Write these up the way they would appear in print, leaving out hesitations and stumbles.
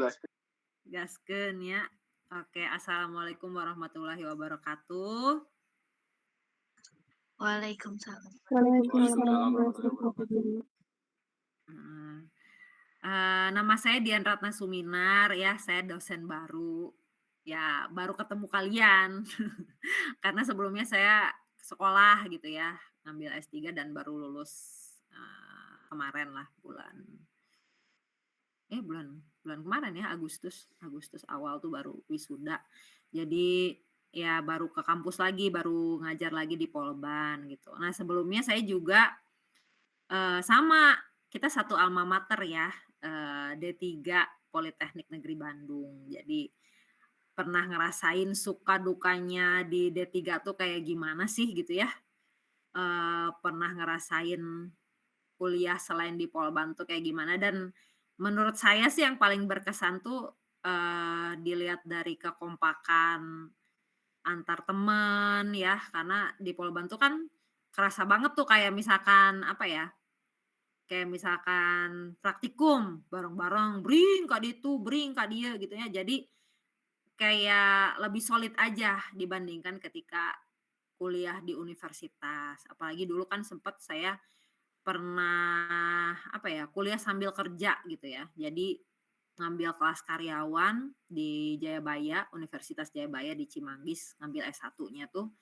gaskeun. Gaskeun ya. Oke, assalamualaikum warahmatullahi wabarakatuh. Waalaikumsalam. Waalaikumsalam warahmatullahi wabarakatuh. Heeh. Nama saya Dian Ratna Suminar ya, saya dosen baru. Ya, baru ketemu kalian. Karena sebelumnya saya sekolah gitu ya, ngambil S3 dan baru lulus, kemarin lah bulan bulan kemarin ya, Agustus awal tuh baru wisuda. Jadi, ya baru ke kampus lagi, baru ngajar lagi di Polban gitu. Nah sebelumnya saya juga, sama, kita satu alma mater ya, D3 Politeknik Negeri Bandung. Jadi, pernah ngerasain suka dukanya di D3 tuh kayak gimana sih gitu ya, pernah ngerasain kuliah selain di Polban tuh kayak gimana dan menurut saya sih yang paling berkesan tuh, dilihat dari kekompakan antar temen ya, karena di Polban tuh kan kerasa banget tuh kayak misalkan apa ya, kayak misalkan praktikum bareng-bareng, "Bring ka ditu, bring ka dieu," gitu ya. Jadi kayak lebih solid aja dibandingkan ketika kuliah di universitas. Apalagi dulu kan sempet saya pernah, apa ya, kuliah sambil kerja gitu ya. Jadi ngambil kelas karyawan di Jayabaya, Universitas Jayabaya di Cimanggis, ngambil S1-nya tuh.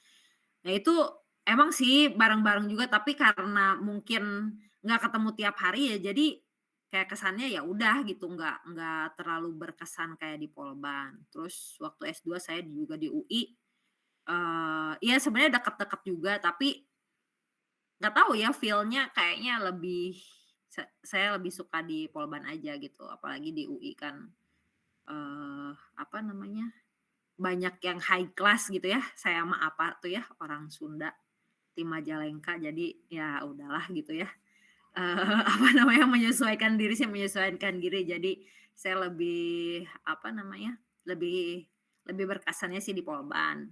Nah itu emang sih bareng-bareng juga, tapi karena mungkin nggak ketemu tiap hari ya, jadi kayak kesannya ya udah gitu, nggak terlalu berkesan kayak di Polban. Terus waktu S2 saya juga di UI, ya sebenarnya deket-deket juga, tapi nggak tahu ya feel-nya kayaknya lebih saya lebih suka di Polban aja gitu, apalagi di UI kan, apa namanya, banyak yang high class gitu ya, saya mah apa tuh ya, orang Sunda, tim Majalengka, jadi ya udahlah gitu ya, apa namanya, menyesuaikan diri sih menyesuaikan diri, jadi saya lebih, apa namanya, lebih lebih berkesannya sih di Polban.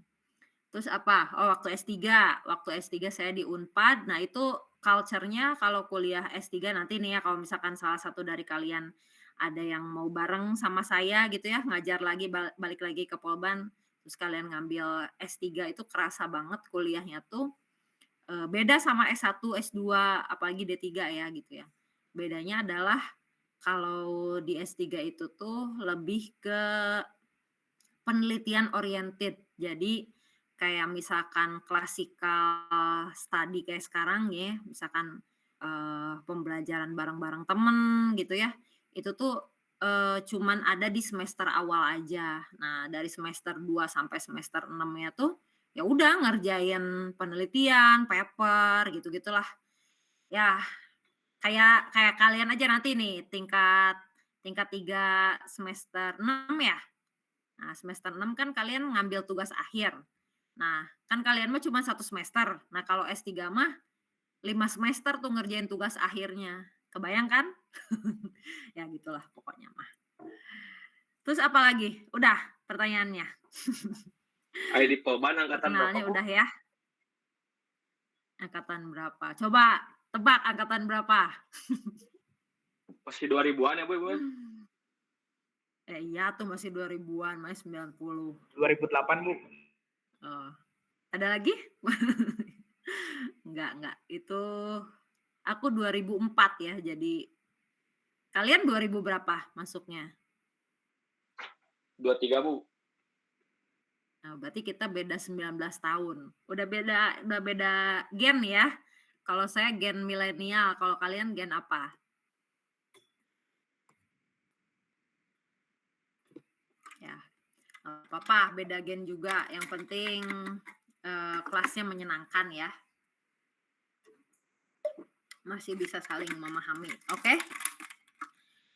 Terus apa, oh waktu S3 saya di Unpad, nah itu culture-nya kalau kuliah S3 nanti nih ya, kalau misalkan salah satu dari kalian ada yang mau bareng sama saya gitu ya, ngajar lagi balik lagi ke Polban, terus kalian ngambil S3 itu kerasa banget kuliahnya tuh, beda sama S1, S2, apalagi D3 ya gitu ya. Bedanya adalah kalau di S3 itu tuh lebih ke penelitian oriented. Jadi kayak misalkan classical study kayak sekarang ya, misalkan, pembelajaran bareng-bareng temen gitu ya, itu tuh, cuman ada di semester awal aja. Nah dari semester 2 sampai semester 6-nya tuh, ya udah ngerjain penelitian, paper, gitu-gitulah. Ya kayak kayak kalian aja nanti nih tingkat tingkat 3 semester 6 ya? Nah, semester 6 kan kalian ngambil tugas akhir. Nah, kan kalian mah cuma 1 semester. Nah, kalau S3 mah 5 semester tuh ngerjain tugas akhirnya. Kebayang kan? Ya gitulah pokoknya mah. Terus apa lagi? Udah pertanyaannya? Aya di Polban angkatan berapa, Perkenalannya Bu? udah ya? Angkatan berapa? Coba tebak angkatan berapa? Masih 2000-an ya, Bu, Ibu? Iya tuh masih 2000-an, masih 90. 2008, Bu. Oh, ada lagi? Enggak, itu aku 2004 ya, jadi kalian 2000 berapa masuknya? 23, Bu. Nah, berarti kita beda 19 tahun. Udah beda gen ya. Kalau saya gen milenial, kalau kalian gen apa? Ya, nggak apa-apa, beda gen juga. Yang penting kelasnya menyenangkan ya. Masih bisa saling memahami. Oke?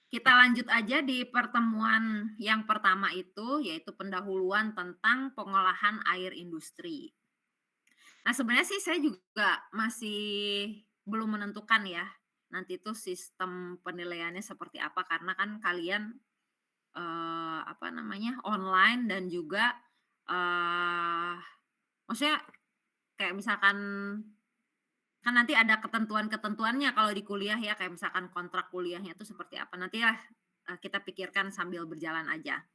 Kita lanjut aja di pertemuan yang pertama itu, yaitu pendahuluan tentang pengolahan air industri. Nah, sebenarnya sih saya juga masih belum menentukan ya, nanti tuh sistem penilaiannya seperti apa, karena kan kalian, apa namanya, online dan juga, maksudnya kayak misalkan kan nanti ada ketentuan-ketentuannya kalau di kuliah ya, kayak misalkan kontrak kuliahnya itu seperti apa, nanti ya kita pikirkan sambil berjalan aja.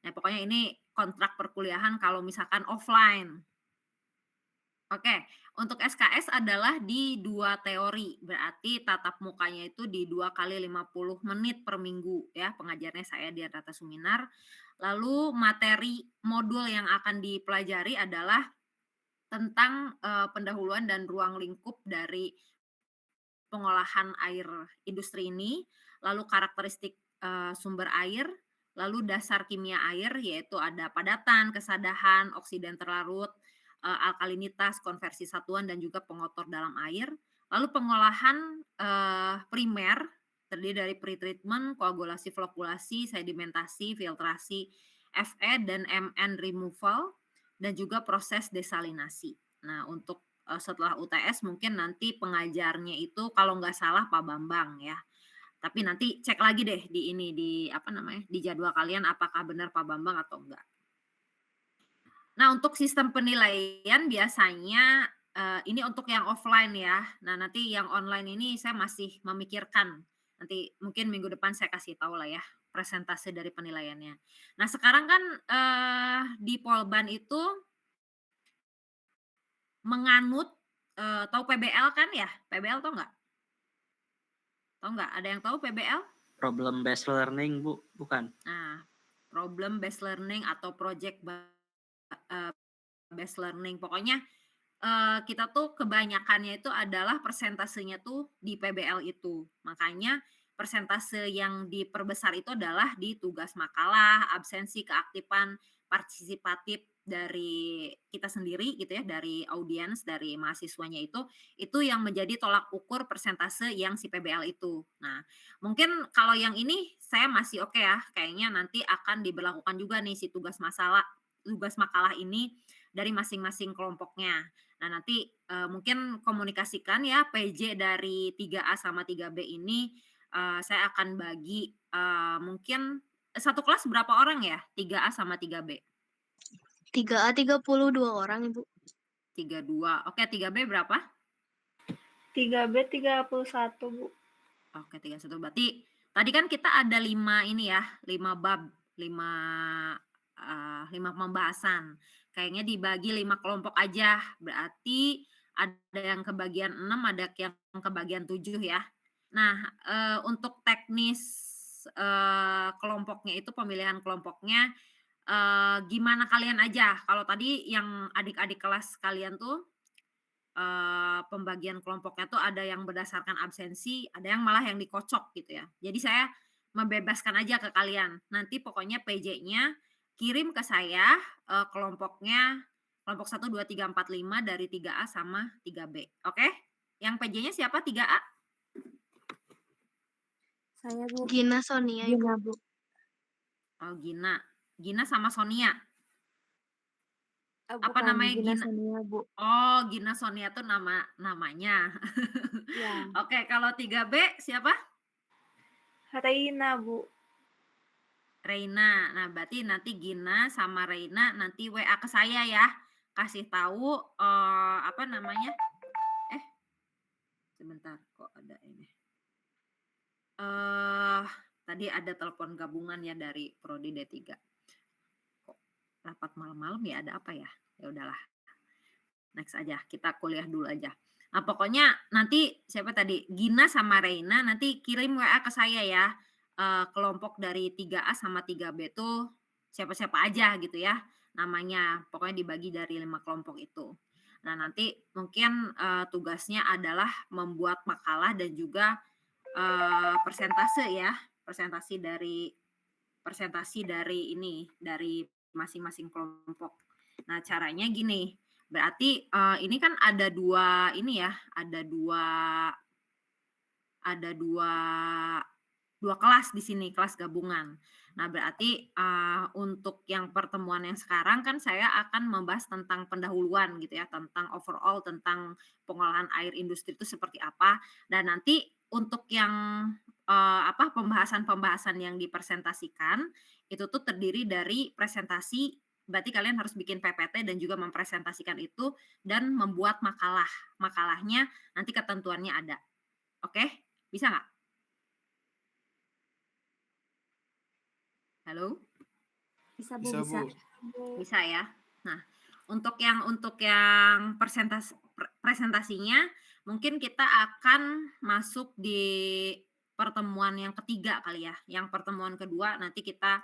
Nah, pokoknya ini kontrak perkuliahan kalau misalkan offline. Oke, untuk SKS adalah di 2 teori, berarti tatap mukanya itu di 2 kali 50 menit per minggu ya, pengajarnya saya Dian Rata Suminar. Lalu materi modul yang akan dipelajari adalah tentang, pendahuluan dan ruang lingkup dari pengolahan air industri ini, lalu karakteristik, sumber air, lalu dasar kimia air yaitu ada padatan, kesadahan, oksigen terlarut, alkalinitas, konversi satuan dan juga pengotor dalam air. Lalu pengolahan, primer terdiri dari pretreatment, koagulasi, flokulasi, sedimentasi, filtrasi, FE dan MN removal dan juga proses desalinasi. Nah, untuk setelah UTS mungkin nanti pengajarnya itu kalau nggak salah Pak Bambang ya. Tapi nanti cek lagi deh di ini, di apa namanya, di jadwal kalian apakah benar Pak Bambang atau enggak. Nah, untuk sistem penilaian biasanya, ini untuk yang offline ya. Nah, nanti yang online ini saya masih memikirkan. Nanti mungkin minggu depan saya kasih tahu lah ya, presentase dari penilaiannya. Nah, sekarang kan, di Polban itu menganut, tahu PBL kan ya? PBL tahu nggak? Tahu nggak? Ada yang tahu PBL? Problem based learning, Bu, bukan? Nah, problem based learning atau project based learning. Pokoknya, kita tuh kebanyakannya itu adalah persentasenya tuh di PBL itu. Makanya persentase yang diperbesar itu adalah di tugas makalah, absensi, keaktifan, partisipatif dari kita sendiri gitu ya, dari audiens, dari mahasiswanya itu yang menjadi tolak ukur persentase yang si PBL itu. Nah, mungkin kalau yang ini saya masih oke ya, kayaknya nanti akan diberlakukan juga nih si tugas makalah ini dari masing-masing kelompoknya. Nah, nanti, mungkin komunikasikan ya PJ dari 3A sama 3B ini, saya akan bagi, mungkin satu kelas berapa orang ya? 3A sama 3B? 3A 32 orang, Ibu. 32. Oke, 3B berapa? 3B 31, Bu. Oke, 31. Berarti tadi kan kita ada 5 ini ya, 5 bab, 5 pembahasan. Kayaknya dibagi 5 kelompok aja. Berarti ada yang kebagian 6, ada yang kebagian 7 ya. Nah, untuk teknis, kelompoknya itu, pemilihan kelompoknya, gimana kalian aja. Kalau tadi yang adik-adik kelas kalian tuh, pembagian kelompoknya tuh ada yang berdasarkan absensi, ada yang malah yang dikocok gitu ya. Jadi saya membebaskan aja ke kalian. Nanti pokoknya PJ-nya kirim ke saya, kelompoknya kelompok 1, 2, 3, 4, 5 dari 3A sama 3B. Oke? Yang PJ-nya siapa 3A? Saya, Bu. Gina Sonia, Ibu. Gina, Bu. Oh, Gina. Gina sama Sonia. Apa Bukan, namanya Gina Gina? Sonia, Bu. Oh, Gina Sonia tuh namanya. Ya. Oke, kalau 3B siapa? Reina, Bu. Reina. Nah, berarti nanti Gina sama Reina nanti WA ke saya ya. Kasih tahu apa namanya? Sebentar, kok ada ini. Tadi ada telepon gabungan ya dari Prodi D3. Kok rapat malam-malam ya, ada apa ya? Ya udahlah. Next aja, kita kuliah dulu aja. Nah, pokoknya nanti siapa tadi? Gina sama Reina nanti kirim WA ke saya ya. Kelompok dari 3A sama 3B tuh siapa-siapa aja gitu ya namanya. Pokoknya dibagi dari 5 kelompok itu. Nah, nanti mungkin tugasnya adalah membuat makalah dan juga persentase ya, presentasi dari ini, dari masing-masing kelompok. Nah, caranya gini, berarti ini kan ada 2 ini ya, ada dua kelas di sini, kelas gabungan. Nah, berarti untuk yang pertemuan yang sekarang kan saya akan membahas tentang pendahuluan gitu ya, tentang overall tentang pengolahan air industri itu seperti apa. Dan nanti untuk yang pembahasan-pembahasan yang dipresentasikan itu tuh terdiri dari presentasi, berarti kalian harus bikin PPT dan juga mempresentasikan itu dan membuat makalah. Makalahnya nanti ketentuannya ada. Oke? Bisa nggak? Halo? Bisa, Bu, Bisa, bisa. Bu. Bisa ya. Nah, untuk yang presentasinya mungkin kita akan masuk di pertemuan yang ketiga kali ya. Yang pertemuan kedua nanti kita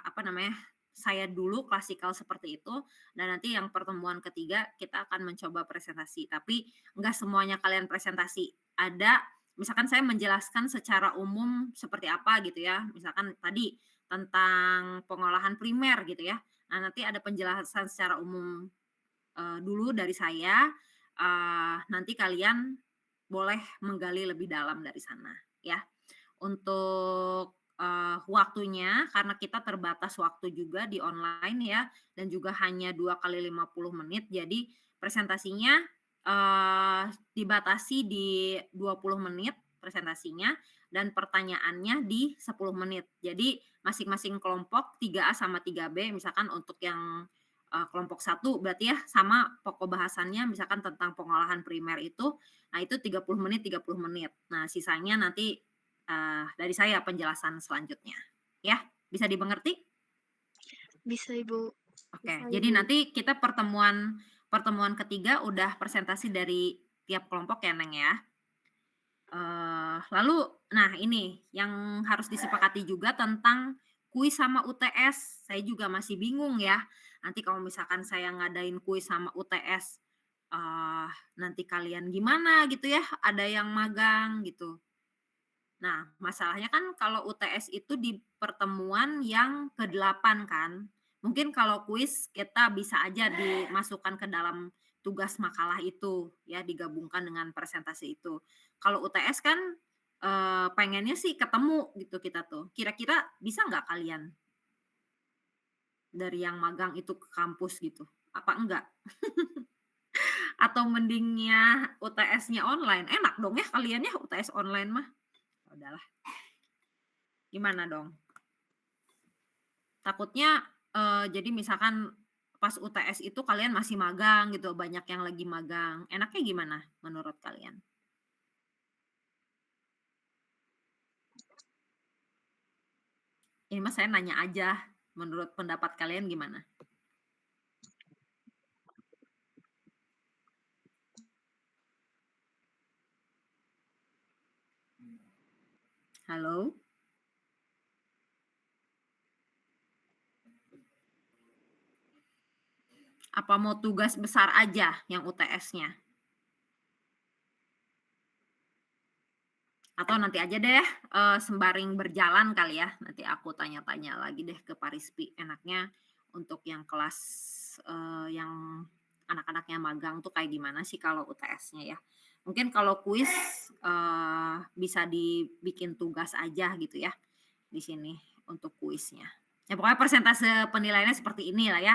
apa namanya? Saya dulu klasikal seperti itu dan nanti yang pertemuan ketiga kita akan mencoba presentasi. Tapi enggak semuanya kalian presentasi. Ada misalkan saya menjelaskan secara umum seperti apa gitu ya. Misalkan tadi tentang pengolahan primer gitu ya. Nah, nanti ada penjelasan secara umum dulu dari saya. Nanti kalian boleh menggali lebih dalam dari sana ya. Untuk waktunya karena kita terbatas waktu juga di online ya dan juga hanya 2 kali 50 menit. Jadi presentasinya dibatasi di 20 menit presentasinya dan pertanyaannya di 10 menit. Jadi masing-masing kelompok 3A sama 3B misalkan untuk yang kelompok 1 berarti ya sama pokok bahasannya misalkan tentang pengolahan primer itu. Nah, itu 30 menit 30 menit. Nah, sisanya nanti dari saya penjelasan selanjutnya. Ya, bisa dimengerti? Bisa, Ibu. Oke, Bisa, jadi Ibu. nanti kita pertemuan ketiga udah presentasi dari tiap kelompok ya, Neng ya. Lalu, nah ini yang harus disepakati juga tentang kuis sama UTS. Saya juga masih bingung ya. Nanti kalau misalkan saya ngadain kuis sama UTS, nanti kalian gimana gitu ya? Ada yang magang gitu. Nah, masalahnya kan kalau UTS itu di pertemuan yang ke-8 kan. Mungkin kalau kuis kita bisa aja dimasukkan ke dalam tugas makalah itu, ya digabungkan dengan presentasi itu. Kalau UTS kan pengennya sih ketemu gitu kita tuh. Kira-kira bisa nggak kalian dari yang magang itu ke kampus gitu? Apa enggak? Atau mendingnya UTS-nya online? Enak dong ya kalian ya UTS online mah. Udahlah. Gimana dong? Takutnya jadi misalkan pas UTS itu kalian masih magang gitu, banyak yang lagi magang. Enaknya gimana menurut kalian? Ini mas saya nanya aja, menurut pendapat kalian gimana? Halo? Apa mau tugas besar aja yang UTS-nya? Atau nanti aja deh sembaring berjalan kali ya. Nanti aku tanya-tanya lagi deh ke Parispi. Enaknya untuk yang kelas yang anak-anaknya magang tuh kayak gimana sih kalau UTS-nya ya. Mungkin kalau kuis bisa dibikin tugas aja gitu ya di sini untuk kuisnya. Ya pokoknya persentase penilaiannya seperti inilah ya.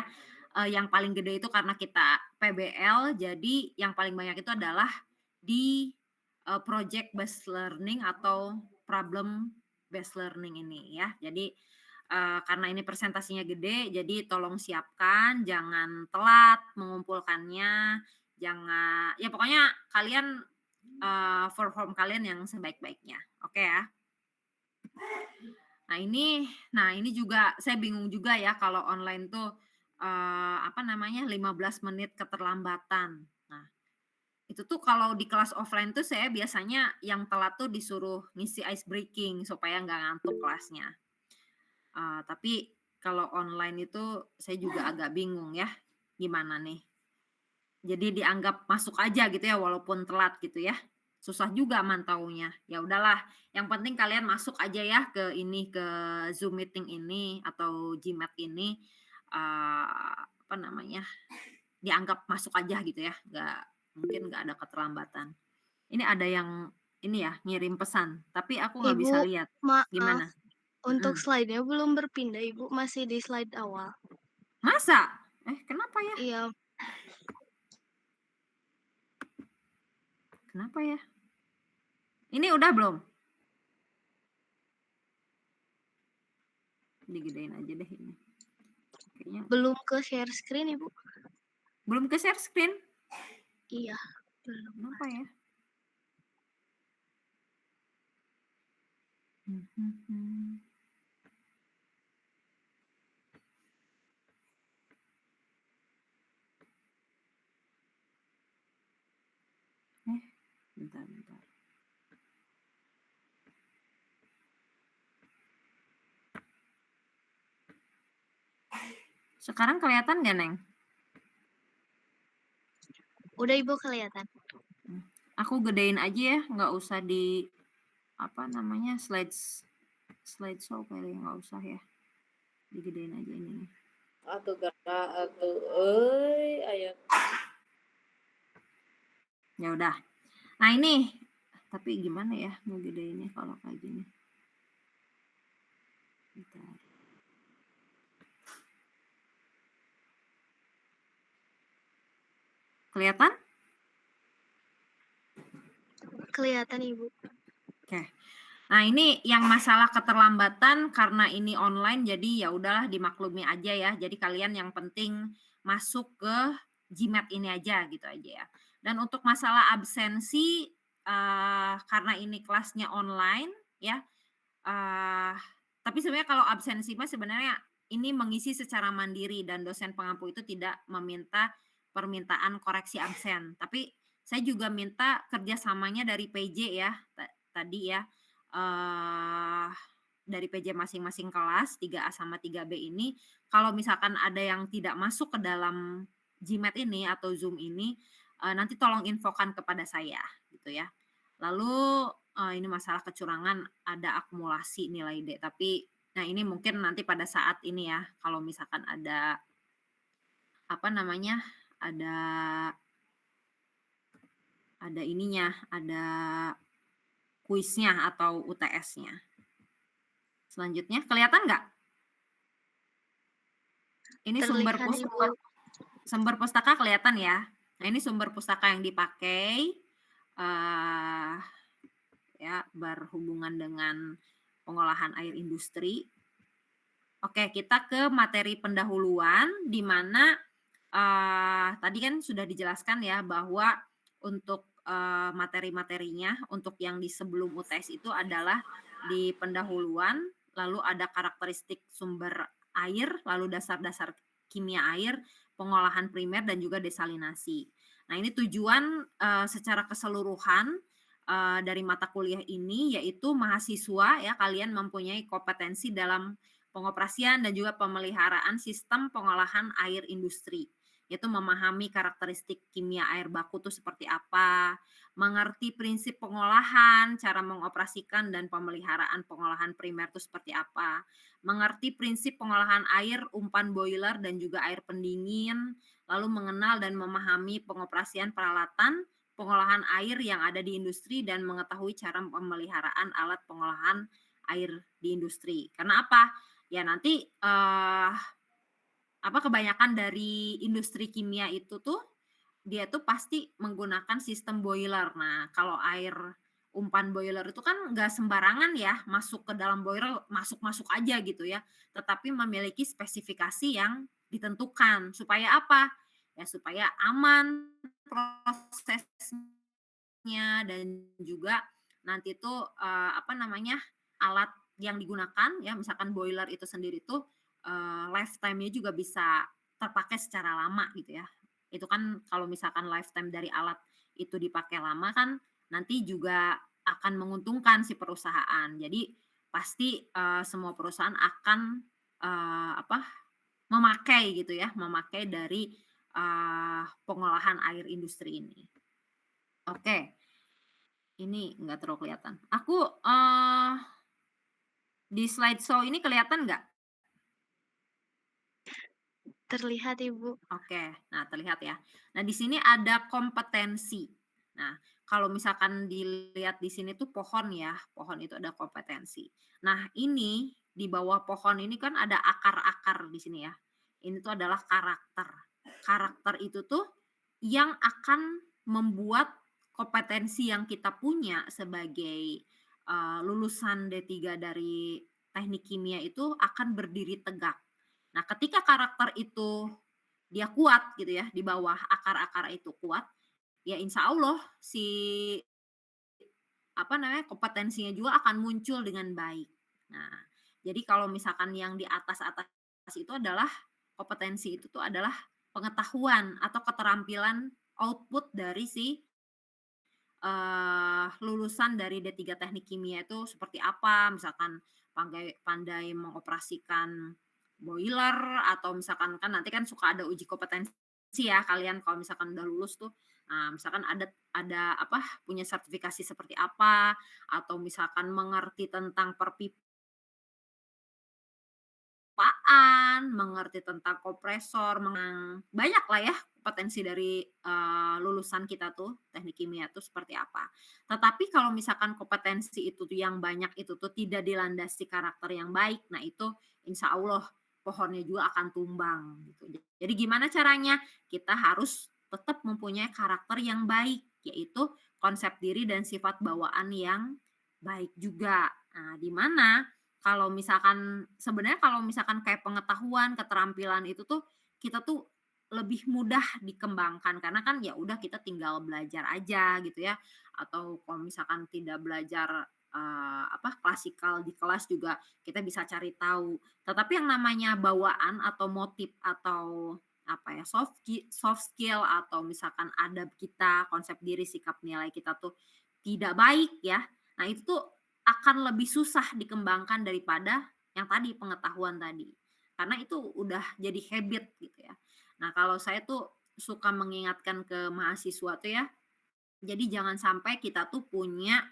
Yang paling gede itu karena kita PBL, jadi yang paling banyak itu adalah di project based learning atau problem based learning ini ya. Jadi karena ini presentasinya gede, jadi tolong siapkan, jangan telat mengumpulkannya, jangan ya pokoknya kalian perform kalian yang sebaik-baiknya. Oke ya. Nah ini juga saya bingung juga ya kalau online tuh apa namanya 15 menit keterlambatan. Nah, itu tuh kalau di kelas offline tuh saya biasanya yang telat tuh disuruh ngisi ice breaking supaya nggak ngantuk kelasnya. Tapi kalau online itu saya juga agak bingung ya, gimana nih. Jadi dianggap masuk aja gitu ya walaupun telat gitu ya. Susah juga mantaunya. Ya udahlah, yang penting kalian masuk aja ya ke ini ke Zoom meeting ini atau Gmeet ini apa namanya? Dianggap masuk aja gitu ya. Mungkin nggak ada keterlambatan. Ini ada yang ini ya ngirim pesan, tapi aku nggak bisa Ibu, lihat. maaf. Gimana? Untuk slide-nya belum berpindah, Ibu. Masih di slide awal. Masa? Kenapa ya? Iya. Kenapa ya? Ini udah belum? Digedein aja deh ini. Kayaknya Belum ke share screen, Ibu. belum ke share screen. Iya. Belum. Kenapa ya? Bentar. Sekarang kelihatan nggak, Neng? Udah Ibu kelihatan. Aku gedein aja ya, nggak usah di apa namanya slideshow kali ya, nggak usah ya, digedein aja ini. Atuh gerak atuh aya. Ya udah. Nah ini, tapi gimana ya mau gedeinnya kalau kayak gini? Bentar. Kelihatan? Kelihatan Ibu. Oke. Nah, ini yang masalah keterlambatan karena ini online jadi ya udahlah dimaklumi aja ya. Jadi kalian yang penting masuk ke GMAT ini aja gitu aja ya. Dan untuk masalah absensi karena ini kelasnya online ya. Tapi sebenarnya kalau absensi mah sebenarnya ini mengisi secara mandiri dan dosen pengampu itu tidak meminta permintaan koreksi absen. Tapi saya juga minta kerjasamanya dari PJ ya tadi ya. Dari PJ masing-masing kelas 3A sama 3B ini, kalau misalkan ada yang tidak masuk ke dalam GMAT ini atau Zoom ini, nanti tolong infokan kepada saya gitu ya. Lalu ini masalah kecurangan ada akumulasi nilai D, tapi nah ini mungkin nanti pada saat ini ya, kalau misalkan ada apa namanya, ada ininya, ada kuisnya atau UTS-nya. Selanjutnya, kelihatan nggak? Ini sumber pustaka kelihatan ya. Nah, ini sumber pustaka yang dipakai ya berhubungan dengan pengolahan air industri. Oke, kita ke materi pendahuluan di mana tadi kan sudah dijelaskan ya bahwa untuk materi-materinya untuk yang di sebelum UTS itu adalah di pendahuluan, lalu ada karakteristik sumber air, lalu dasar-dasar kimia air, pengolahan primer dan juga desalinasi. Nah, ini tujuan secara keseluruhan dari mata kuliah ini yaitu mahasiswa ya kalian mempunyai kompetensi dalam pengoperasian dan juga pemeliharaan sistem pengolahan air industri, yaitu memahami karakteristik kimia air baku itu seperti apa, mengerti prinsip pengolahan, cara mengoperasikan dan pemeliharaan pengolahan primer itu seperti apa, mengerti prinsip pengolahan air, umpan boiler dan juga air pendingin, lalu mengenal dan memahami pengoperasian peralatan pengolahan air yang ada di industri dan mengetahui cara pemeliharaan alat pengolahan air di industri. Karena apa? Ya nanti kebanyakan dari industri kimia itu tuh dia tuh pasti menggunakan sistem boiler. Nah, kalau air umpan boiler itu kan nggak sembarangan ya masuk ke dalam boiler, masuk aja gitu ya. Tetapi memiliki spesifikasi yang ditentukan. Supaya apa? Ya supaya aman prosesnya dan juga nanti tuh alat yang digunakan ya misalkan boiler itu sendiri tuh lifetime-nya juga bisa terpakai secara lama gitu ya. Itu kan kalau misalkan lifetime dari alat itu dipakai lama kan nanti juga akan menguntungkan si perusahaan. Jadi pasti semua perusahaan akan memakai gitu ya, memakai dari pengolahan air industri ini. Oke. Ini enggak terlalu kelihatan. Aku di slideshow ini kelihatan nggak? Terlihat Ibu. Oke, nah terlihat ya. Nah di sini ada kompetensi. Nah kalau misalkan dilihat di sini tuh pohon ya, pohon itu ada kompetensi. Nah ini di bawah pohon ini kan ada akar-akar di sini ya. Ini tuh adalah karakter. Karakter itu tuh yang akan membuat kompetensi yang kita punya sebagai lulusan D3 dari teknik kimia itu akan berdiri tegak. Nah, ketika karakter itu dia kuat gitu ya, di bawah akar-akar itu kuat, ya insya Allah si kompetensinya juga akan muncul dengan baik. Nah, jadi kalau misalkan yang di atas-atas itu adalah kompetensi itu tuh adalah pengetahuan atau keterampilan output dari si lulusan dari D3 Teknik Kimia itu seperti apa, misalkan pandai mengoperasikan boiler atau misalkan kan nanti kan suka ada uji kompetensi ya kalian kalau misalkan udah lulus tuh. Nah, misalkan ada apa, punya sertifikasi seperti apa, atau misalkan mengerti tentang mengerti tentang kompresor, banyak lah ya potensi dari lulusan kita tuh, teknik kimia tuh seperti apa. Tetapi kalau misalkan kompetensi itu tuh yang banyak itu tuh tidak dilandasi karakter yang baik, nah itu insya Allah pohonnya juga akan tumbang gitu. Jadi gimana caranya? Kita harus tetap mempunyai karakter yang baik, yaitu konsep diri dan sifat bawaan yang baik juga. Nah, di mana kalau misalkan sebenarnya kalau misalkan kayak pengetahuan, keterampilan itu tuh kita tuh lebih mudah dikembangkan karena kan ya udah kita tinggal belajar aja gitu ya. Atau kalau misalkan tidak belajar klasikal di kelas juga kita bisa cari tahu. Tetapi yang namanya bawaan atau motif atau apa ya soft skill atau misalkan adab kita, konsep diri, sikap nilai kita tuh tidak baik ya. Nah, itu tuh akan lebih susah dikembangkan daripada yang tadi pengetahuan tadi. Karena itu udah jadi habit gitu ya. Nah, kalau saya tuh suka mengingatkan ke mahasiswa tuh ya, jadi jangan sampai kita tuh punya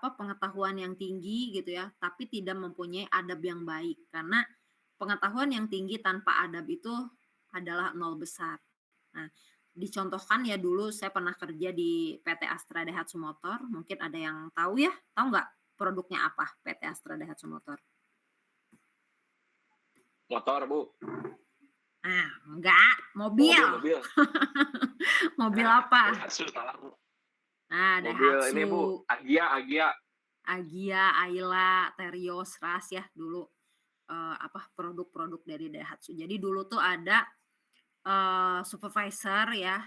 pengetahuan yang tinggi gitu ya, tapi tidak mempunyai adab yang baik. Karena pengetahuan yang tinggi tanpa adab itu adalah nol besar. Nah, dicontohkan ya dulu saya pernah kerja di PT Astra Daihatsu Motor, mungkin ada yang tahu ya, tahu nggak produknya apa PT Astra Daihatsu Motor? Motor, Bu. Nah, enggak, mobil. Mobil. Mobil apa? Daihatsu, salah, Bu. Nah, Mobil Daihatsu. ini, Bu, Agia, Ayla, Terios, Ras ya dulu produk-produk dari Daihatsu. Jadi dulu tuh ada supervisor ya,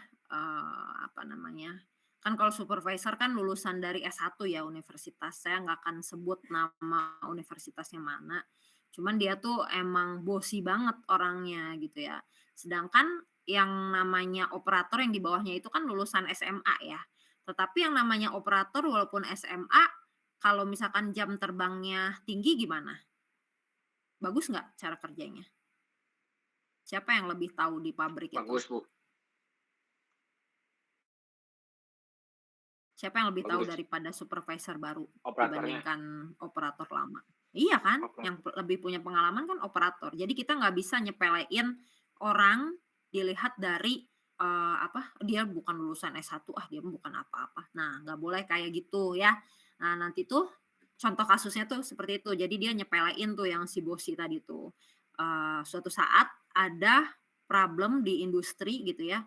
kan kalau supervisor kan lulusan dari S1 ya universitas, saya nggak akan sebut nama universitasnya mana, cuman dia tuh emang bosi banget orangnya gitu ya. Sedangkan yang namanya operator yang di bawahnya itu kan lulusan SMA ya, tetapi yang namanya operator walaupun SMA, kalau misalkan jam terbangnya tinggi gimana? Bagus nggak cara kerjanya? Siapa yang lebih tahu di pabrik itu? bagus, Bu. Siapa yang lebih tahu Bagus. daripada supervisor baru Operatornya. dibandingkan operator lama? Iya kan? Operator. Yang lebih punya pengalaman kan operator. Jadi kita nggak bisa nyepelein orang dilihat dari dia bukan lulusan S1, dia bukan apa-apa. Nah, nggak boleh kayak gitu ya. Nah, nanti tuh contoh kasusnya tuh seperti itu. Jadi dia nyepelein tuh yang si bosi tadi tuh. Suatu saat ada problem di industri gitu ya.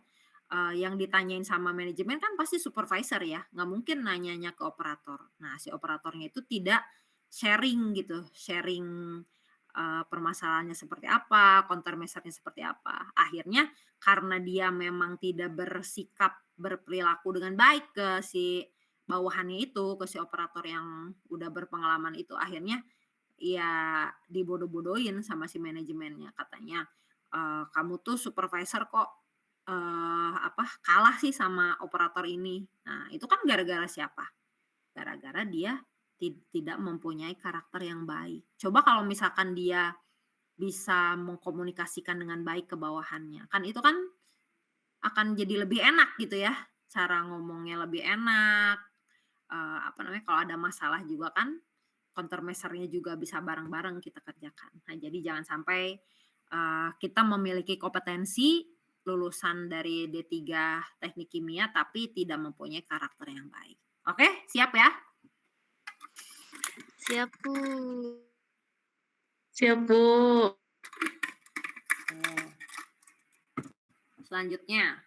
Yang ditanyain sama manajemen kan pasti supervisor ya, nggak mungkin nanyanya ke operator. Nah, si operatornya itu tidak sharing gitu, sharing permasalahannya seperti apa, countermeasure-nya seperti apa. Akhirnya karena dia memang tidak bersikap, berperilaku dengan baik ke si bawahannya itu, ke si operator yang udah berpengalaman itu, akhirnya ya dibodoh-bodohin sama si manajemennya. Katanya, "Kamu tuh supervisor kok kalah sih sama operator ini." Nah, itu kan gara-gara siapa? Gara-gara dia tidak mempunyai karakter yang baik. Coba kalau misalkan dia bisa mengkomunikasikan dengan baik ke bawahannya, kan itu kan akan jadi lebih enak gitu ya, cara ngomongnya lebih enak, kalau ada masalah juga kan countermeasure-nya juga bisa bareng-bareng kita kerjakan. Nah, jadi jangan sampai kita memiliki kompetensi lulusan dari D3 Teknik Kimia tapi tidak mempunyai karakter yang baik. Oke, siap ya? Siap, Bu. Siap, Bu. Selanjutnya.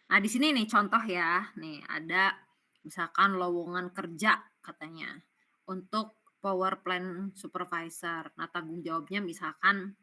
Nah, di sini nih contoh ya. Nih ada misalkan lowongan kerja katanya untuk power plant supervisor. Nah, tanggung jawabnya misalkan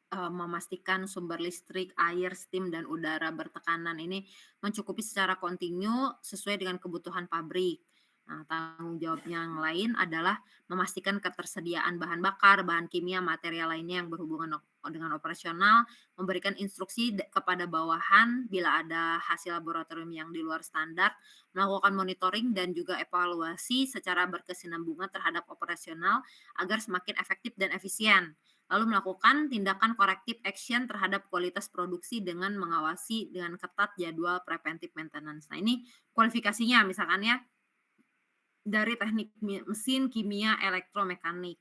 memastikan sumber listrik, air, steam, dan udara bertekanan ini mencukupi secara kontinu sesuai dengan kebutuhan pabrik. Nah, tanggung jawabnya yang lain adalah memastikan ketersediaan bahan bakar, bahan kimia, material lainnya yang berhubungan dengan operasional, memberikan instruksi kepada bawahan bila ada hasil laboratorium yang di luar standar, melakukan monitoring dan juga evaluasi secara berkesinambungan terhadap operasional agar semakin efektif dan efisien. Lalu melakukan tindakan corrective action terhadap kualitas produksi dengan mengawasi dengan ketat jadwal preventive maintenance. Nah, ini kualifikasinya misalkan ya, dari teknik mesin, kimia, elektromekanik.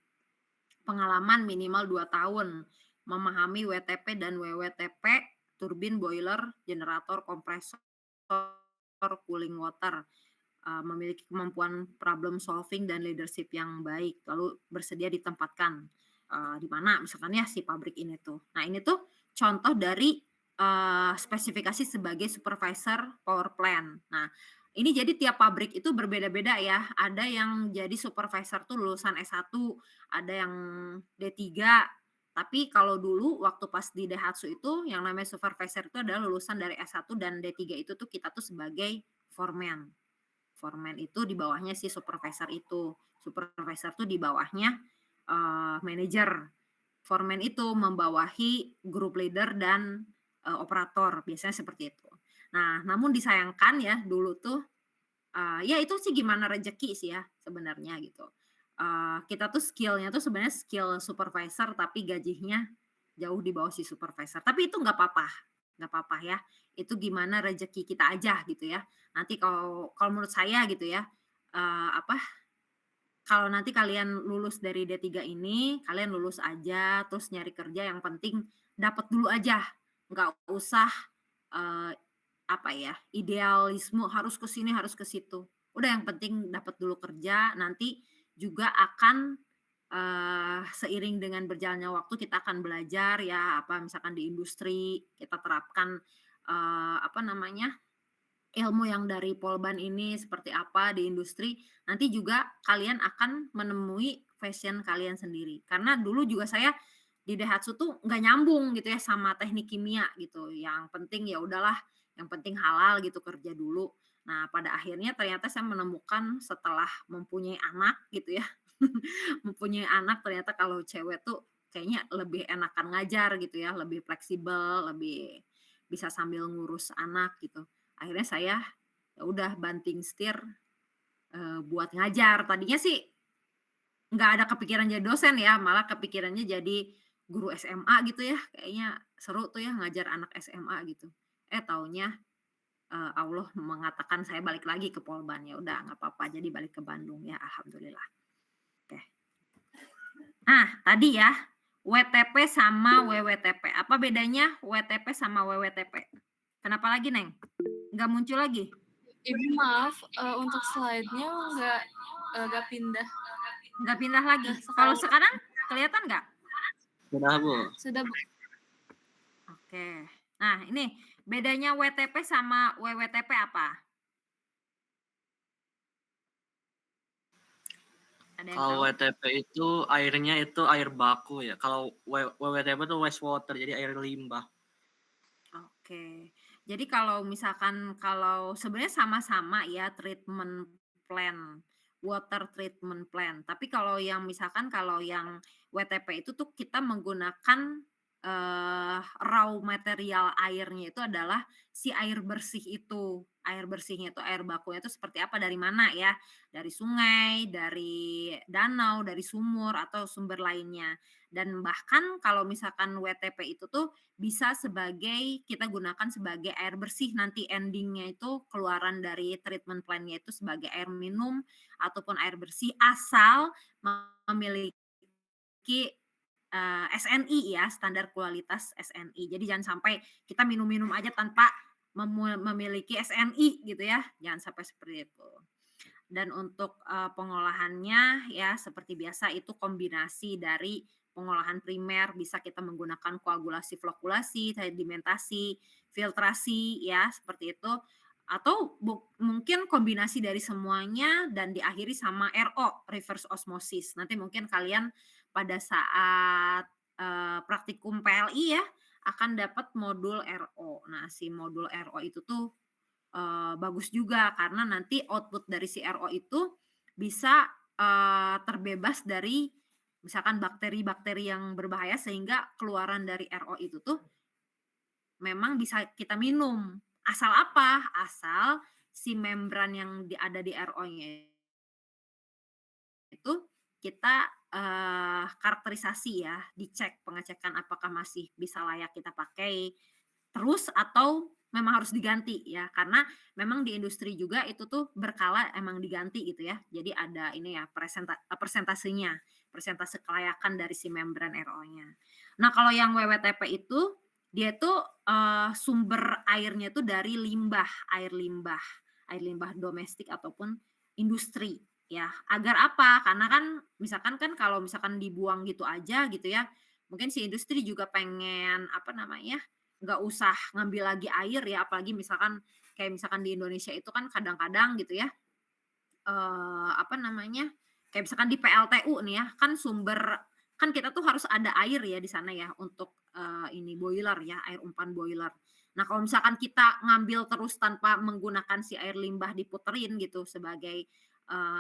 Pengalaman minimal 2 tahun, memahami WTP dan WWTP, turbin, boiler, generator, kompresor, cooling water, memiliki kemampuan problem solving dan leadership yang baik, lalu bersedia ditempatkan di mana misalkan ya si pabrik ini tuh. Nah, ini tuh contoh dari spesifikasi sebagai supervisor power plant. Nah, ini jadi tiap pabrik itu berbeda-beda ya. Ada yang jadi supervisor tuh lulusan S1, ada yang D3. Tapi kalau dulu waktu pas di Daihatsu itu yang namanya supervisor itu adalah lulusan dari S1 dan D3 itu tuh kita tuh sebagai foreman. Foreman itu di bawahnya si supervisor itu. Supervisor tuh di bawahnya manajer. Foreman itu membawahi group leader dan operator, biasanya seperti itu. Nah, namun disayangkan ya dulu tuh ya itu sih gimana rezeki sih ya sebenarnya gitu. Kita tuh skill-nya tuh sebenarnya skill supervisor tapi gajinya jauh di bawah si supervisor. Tapi itu nggak apa-apa ya. Itu gimana rezeki kita aja gitu ya. Nanti kalau menurut saya gitu ya, kalau nanti kalian lulus dari D3 ini, kalian lulus aja, terus nyari kerja yang penting dapat dulu aja. Nggak usah idealisme harus ke sini, harus ke situ. Udah yang penting dapat dulu kerja, nanti juga akan seiring dengan berjalannya waktu kita akan belajar ya misalkan di industri kita terapkan ilmu yang dari Polban ini seperti apa di industri, nanti juga kalian akan menemui passion kalian sendiri. Karena dulu juga saya di Daihatsu tuh nggak nyambung gitu ya sama teknik kimia gitu. Yang penting ya udahlah, yang penting halal gitu kerja dulu. Nah, pada akhirnya ternyata saya menemukan setelah mempunyai anak gitu ya. Mempunyai anak ternyata kalau cewek tuh kayaknya lebih enakan ngajar gitu ya, lebih fleksibel, lebih bisa sambil ngurus anak gitu. Akhirnya saya ya udah banting setir buat ngajar. Tadinya sih nggak ada kepikiran jadi dosen ya, malah kepikirannya jadi guru SMA gitu ya. Kayaknya seru tuh ya ngajar anak SMA gitu. Taunya Allah mengatakan saya balik lagi ke Polban. Ya udah nggak apa-apa, jadi balik ke Bandung ya, alhamdulillah. Oke. Nah, tadi ya WTP sama WWTP. Apa bedanya WTP sama WWTP? Kenapa lagi, Neng? Nggak muncul lagi? Ibu maaf, untuk slide-nya nggak pindah. Nggak pindah lagi. Nah, Kalau sekarang kelihatan nggak? Sudah, Bu. Sudah, Bu. Oke. Nah, ini bedanya WTP sama WWTP apa? Ada yang Kalau tahu? WTP itu airnya itu air baku ya. Kalau WWTP itu wastewater, jadi air limbah. Oke. Jadi kalau misalkan sebenarnya sama-sama ya treatment plant, water treatment plant. Tapi kalau yang misalkan kalau yang WTP itu tuh kita menggunakan raw material airnya itu adalah si air bersih itu. Air bersihnya itu air bakunya itu seperti apa, dari mana ya? Dari sungai, dari danau, dari sumur atau sumber lainnya. Dan bahkan kalau misalkan WTP itu tuh bisa kita gunakan sebagai air bersih, nanti endingnya itu keluaran dari treatment plant-nya itu sebagai air minum ataupun air bersih asal memiliki SNI ya, standar kualitas SNI. Jadi jangan sampai kita minum-minum aja tanpa memiliki SNI gitu ya, jangan sampai seperti itu. Dan untuk pengolahannya ya seperti biasa itu kombinasi dari pengolahan primer, bisa kita menggunakan koagulasi, flokulasi, sedimentasi, filtrasi ya seperti itu, atau mungkin kombinasi dari semuanya dan diakhiri sama RO, reverse osmosis. Nanti mungkin kalian pada saat praktikum PLI ya akan dapat modul RO. Nah, si modul RO itu tuh bagus juga karena nanti output dari si RO itu bisa terbebas dari misalkan bakteri-bakteri yang berbahaya sehingga keluaran dari RO itu tuh memang bisa kita minum. Asal apa? Asal si membran yang ada di RO-nya itu kita karakterisasi ya, dicek pengecekan apakah masih bisa layak kita pakai terus atau memang harus diganti ya, karena memang di industri juga itu tuh berkala emang diganti gitu ya. Jadi ada ini ya persentasenya, persentase kelayakan dari si membran RO-nya. Nah, kalau yang WWTP itu dia tuh sumber airnya tuh dari air limbah domestik ataupun industri ya. Agar apa? Karena kan misalkan kan kalau misalkan dibuang gitu aja gitu ya, mungkin si industri juga pengen apa namanya, nggak usah ngambil lagi air ya, apalagi misalkan kayak misalkan di Indonesia itu kan kadang-kadang gitu ya, apa namanya, kayak misalkan di PLTU nih ya, kan kita tuh harus ada air ya di sana ya untuk ini boiler ya, air umpan boiler. Nah, kalau misalkan kita ngambil terus tanpa menggunakan si air limbah diputerin gitu sebagai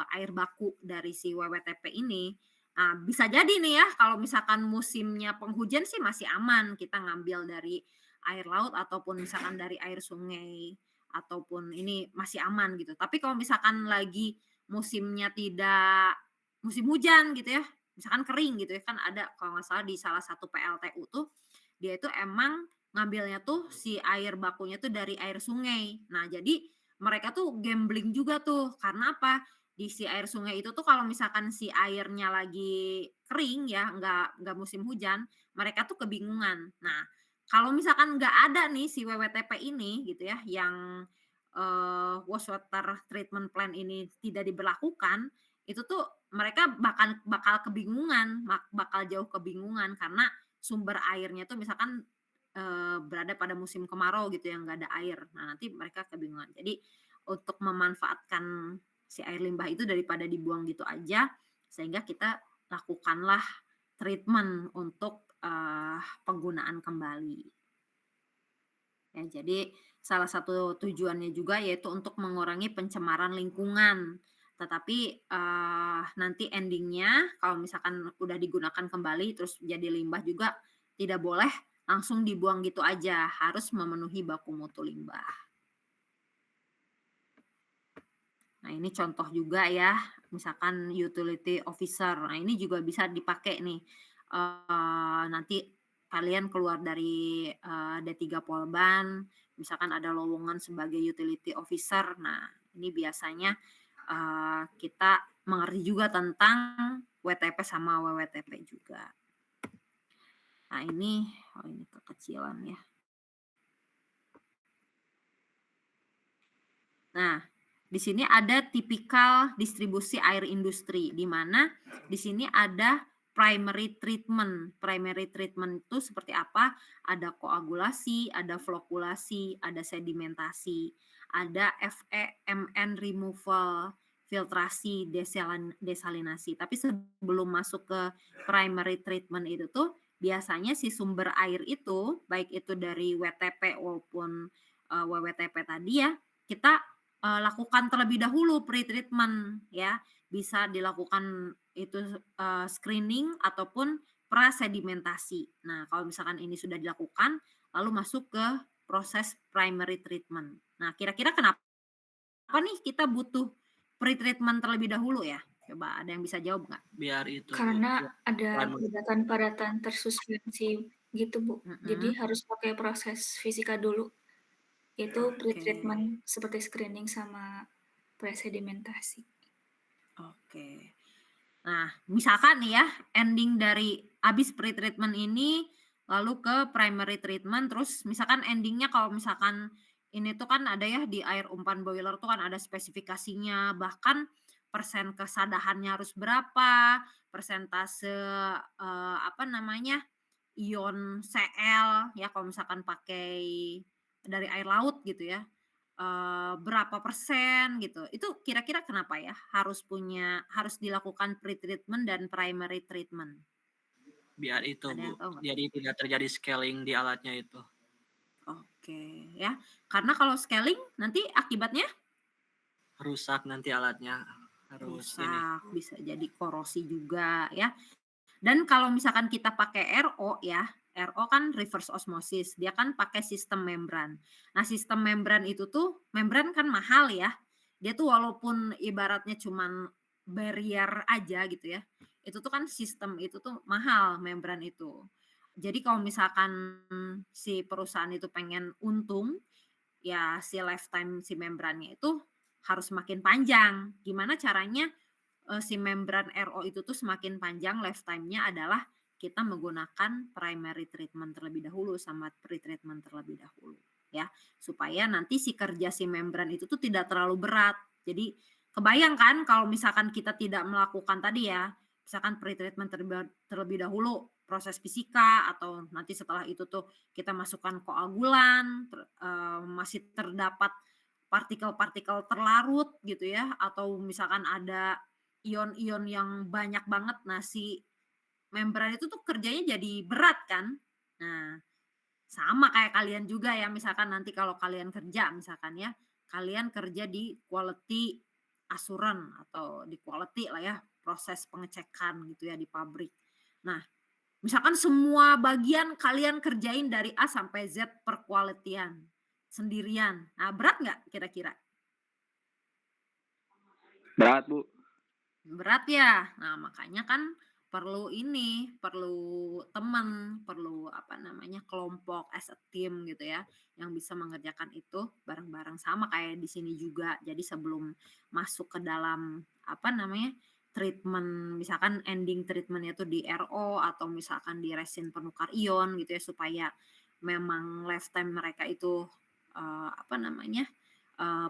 air baku dari si WWTP ini, nah, bisa jadi nih ya kalau misalkan musimnya penghujan sih masih aman kita ngambil dari air laut ataupun misalkan dari air sungai ataupun ini masih aman gitu. Tapi kalau misalkan lagi musimnya tidak musim hujan gitu ya, misalkan kering gitu ya, kan ada kalau nggak salah di salah satu PLTU tuh dia itu emang ngambilnya tuh si air bakunya tuh dari air sungai. Nah, jadi mereka tuh gambling juga tuh karena apa? Di si air sungai itu tuh kalau misalkan si airnya lagi kering ya, nggak musim hujan, mereka tuh kebingungan. Nah, kalau misalkan nggak ada nih si WWTP ini gitu ya, yang wastewater treatment plant ini tidak diberlakukan, itu tuh mereka bakal kebingungan, bakal jauh kebingungan karena sumber airnya tuh misalkan berada pada musim kemarau gitu yang nggak ada air. Nah, nanti mereka kebingungan. Jadi untuk memanfaatkan si air limbah itu daripada dibuang gitu aja, sehingga kita lakukanlah treatment untuk penggunaan kembali. Ya, jadi salah satu tujuannya juga yaitu untuk mengurangi pencemaran lingkungan. Tetapi nanti endingnya kalau misalkan udah digunakan kembali terus jadi limbah juga tidak boleh langsung dibuang gitu aja, harus memenuhi baku mutu limbah. Nah, ini contoh juga ya, misalkan utility officer. Nah, ini juga bisa dipakai nih. Nanti kalian keluar dari D3 Polban, misalkan ada lowongan sebagai utility officer. Nah, ini biasanya kita mengerti juga tentang WTP sama WWTP juga. Nah, ini kekecilan ya. Nah, di sini ada tipikal distribusi air industri, di mana di sini ada primary treatment. Primary treatment itu seperti apa? Ada koagulasi, ada flokulasi, ada sedimentasi, ada FEMN removal, filtrasi, desalinasi. Tapi sebelum masuk ke primary treatment itu tuh biasanya si sumber air itu, baik itu dari WTP maupun WWTP tadi ya, kita lakukan terlebih dahulu pre-treatment ya, bisa dilakukan itu screening ataupun prasedimentasi. Nah, kalau misalkan ini sudah dilakukan, lalu masuk ke proses primary treatment. Nah, kira-kira kenapa nih kita butuh pre-treatment terlebih dahulu ya? Coba ada yang bisa jawab nggak? Biar itu. Karena ada padatan tersuspensi gitu, Bu. Jadi harus pakai proses fisika dulu. Itu pre-treatment seperti screening sama presedimentasi. Oke. Nah, misalkan nih ya, ending dari habis pre-treatment ini lalu ke primary treatment, terus misalkan endingnya kalau misalkan ini tuh kan ada ya di air umpan boiler tuh kan ada spesifikasinya, bahkan persen kesadahannya harus berapa, persentase apa namanya, ion Cl ya kalau misalkan pakai dari air laut gitu ya, berapa persen gitu. Itu kira-kira kenapa ya harus dilakukan pre-treatment dan primary treatment? Biar itu, Ada yang Bu. tahu nggak? Jadi tidak terjadi scaling di alatnya itu. Oke, ya. Karena kalau scaling nanti akibatnya Rusak nanti alatnya, harus ini. rusak, bisa jadi korosi juga ya. Dan kalau misalkan kita pakai RO ya, RO kan reverse osmosis, dia kan pakai sistem membran. Nah, sistem membran itu tuh, membran kan mahal ya. Dia tuh walaupun ibaratnya cuman barrier aja gitu ya, itu tuh kan sistem itu tuh mahal membran itu. Jadi kalau misalkan si perusahaan itu pengen untung, ya si lifetime si membrannya itu harus makin panjang. Gimana caranya si membran RO itu tuh semakin panjang lifetime-nya adalah kita menggunakan primary treatment terlebih dahulu sama pre-treatment terlebih dahulu ya, supaya nanti si kerja si membran itu tuh tidak terlalu berat. Jadi kebayang kan kalau misalkan kita tidak melakukan tadi ya, misalkan pre-treatment terlebih dahulu proses fisika, atau nanti setelah itu tuh kita masukkan koagulan, masih terdapat partikel-partikel terlarut gitu ya, atau misalkan ada ion-ion yang banyak banget. Nah, si membran itu tuh kerjanya jadi berat kan. Nah, sama kayak kalian juga ya, misalkan nanti kalau kalian kerja misalkan ya, kalian kerja di quality assurance atau di quality lah ya, proses pengecekan gitu ya di pabrik. Nah, misalkan semua bagian kalian kerjain dari A sampai Z per quality-an sendirian. Nah, berat nggak kira-kira? Berat, Bu. Berat ya. Nah, makanya kan perlu ini, perlu teman, perlu apa namanya, kelompok as a team gitu ya, yang bisa mengerjakan itu bareng-bareng, sama kayak di sini juga. Jadi sebelum masuk ke dalam apa namanya, treatment, misalkan ending treatment-nya itu di RO atau misalkan di resin penukar ion gitu ya, supaya memang lifetime mereka itu apa namanya,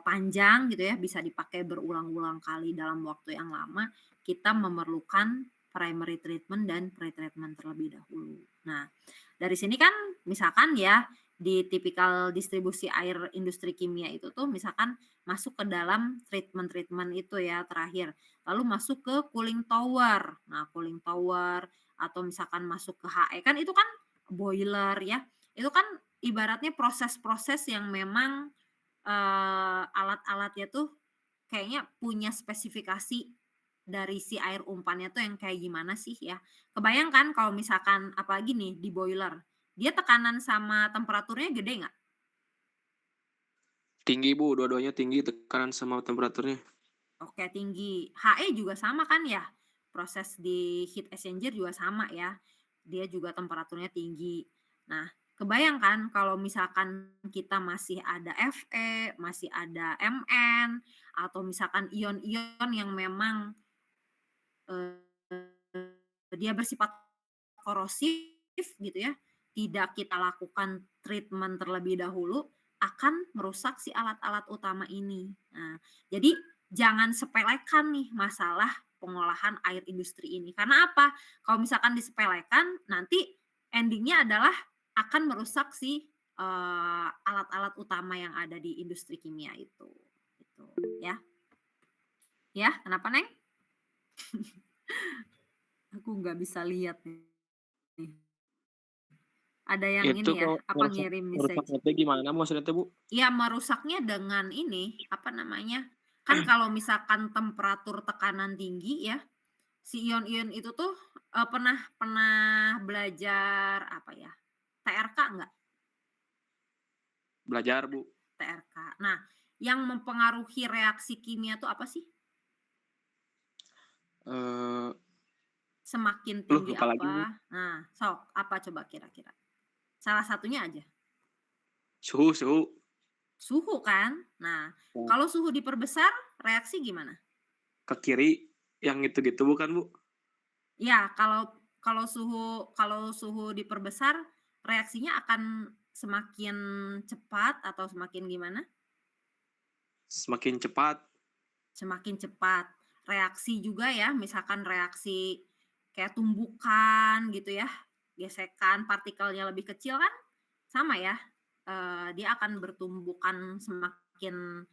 panjang gitu ya, bisa dipakai berulang-ulang kali dalam waktu yang lama, kita memerlukan primary treatment dan pre-treatment terlebih dahulu. Nah, dari sini kan misalkan ya, di tipikal distribusi air industri kimia itu tuh misalkan masuk ke dalam treatment-treatment itu ya terakhir, lalu masuk ke cooling tower. Nah, cooling tower atau misalkan masuk ke HE, kan itu kan boiler ya, itu kan ibaratnya proses-proses yang memang alat-alatnya tuh kayaknya punya spesifikasi dari si air umpannya tuh yang kayak gimana sih ya. Kebayang kan kalau misalkan apalagi nih di boiler, dia tekanan sama temperaturnya gede nggak? Tinggi, Bu. Dua-duanya tinggi tekanan sama temperaturnya. Oke, tinggi. HE juga sama kan ya? Proses di heat exchanger juga sama ya. Dia juga temperaturnya tinggi. Nah, kebayang kan kalau misalkan kita masih ada Fe, masih ada Mn, atau misalkan ion-ion yang memang dia bersifat korosif gitu ya, tidak kita lakukan treatment terlebih dahulu, akan merusak si alat-alat utama ini. Nah, jadi jangan sepelekan nih masalah pengolahan air industri ini. Karena apa? Kalau misalkan disepelekan, nanti endingnya adalah akan merusak si alat-alat utama yang ada di industri kimia itu. Gitu, ya. Ya, kenapa Neng? Aku nggak bisa lihat nih. Ada yang Itu ini ya, kalau apa ngirim message? merusaknya gimana maksudnya, Bu? Ya merusaknya dengan ini, apa namanya, kan kalau misalkan temperatur tekanan tinggi ya, si ion-ion itu tuh pernah belajar apa ya, TRK enggak? Belajar, Bu. TRK. Nah, yang mempengaruhi reaksi kimia tuh apa sih? Semakin tinggi lupa lagi, Bu. apa? Nah, sok apa coba kira-kira? Salah satunya aja. Suhu. Suhu kan? Nah, kalau suhu diperbesar, reaksi gimana? Ke kiri yang gitu-gitu bukan, Bu? Ya, kalau suhu diperbesar, reaksinya akan semakin cepat atau semakin gimana? Semakin cepat. Semakin cepat. Reaksi juga ya, misalkan reaksi kayak tumbukan gitu ya, gesekan partikelnya lebih kecil kan sama ya, dia akan bertumbukan semakin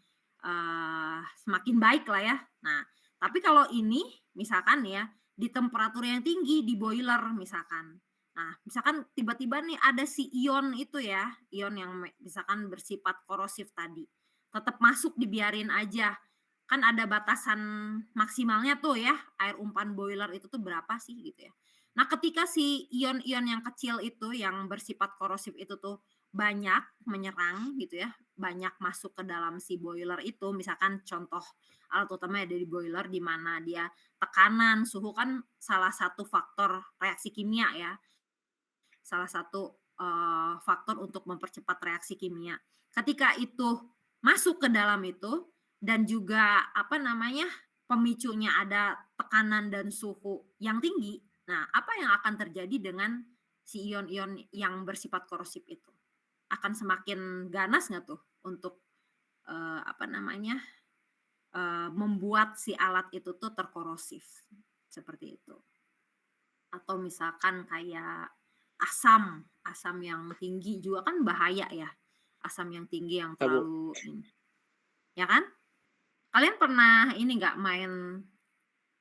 baik lah ya. Nah, tapi kalau ini misalkan ya di temperatur yang tinggi di boiler misalkan. Nah, misalkan tiba-tiba nih ada si ion itu ya, ion yang misalkan bersifat korosif tadi, tetap masuk dibiarin aja. Kan ada batasan maksimalnya tuh ya, air umpan boiler itu tuh berapa sih gitu ya. Nah, ketika si ion-ion yang kecil itu yang bersifat korosif itu tuh banyak menyerang gitu ya, banyak masuk ke dalam si boiler itu, misalkan contoh alat utamanya dari boiler di mana dia tekanan, suhu kan salah satu faktor reaksi kimia ya. Salah satu, faktor untuk mempercepat reaksi kimia. Ketika itu masuk ke dalam itu dan juga, apa namanya, pemicunya ada tekanan dan suhu yang tinggi, nah apa yang akan terjadi dengan si ion-ion yang bersifat korosif itu? Akan semakin ganas nggak tuh untuk, apa namanya, membuat si alat itu tuh terkorosif, seperti itu. Atau misalkan kayak asam yang tinggi juga kan bahaya ya, asam yang tinggi yang Ya, Bu. terlalu ya kan? Kalian pernah ini nggak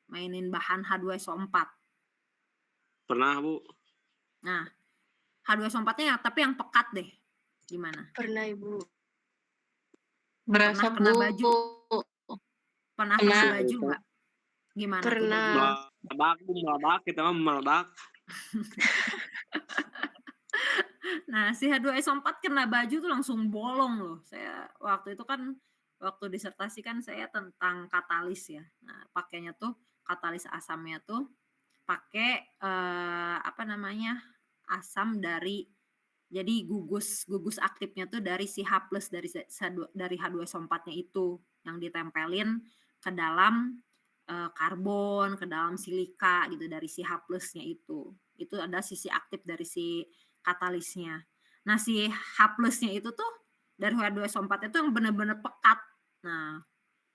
mainin bahan H2SO4? Pernah, Bu. Nah, H2SO4-nya tapi yang pekat deh, gimana? Pernah Ibu. Berasa kena Bu. baju? Pernah kena Pernah. baju nggak? Gimana tuh Pernah. bajunya? Meledak, kita mah meledak. Nah, si H2SO4 kena baju tuh langsung bolong loh. Saya waktu itu kan, waktu disertasi kan saya tentang katalis ya. Nah, pakainya tuh katalis asamnya tuh pakai, apa namanya, asam dari jadi gugus aktifnya tuh dari si H+ dari H2SO4-nya itu, yang ditempelin ke dalam, karbon, ke dalam silika gitu dari si H+-nya itu. Itu ada sisi aktif dari si katalisnya. Nah, si H+-nya itu tuh dari H2SO4 itu yang benar-benar pekat. Nah,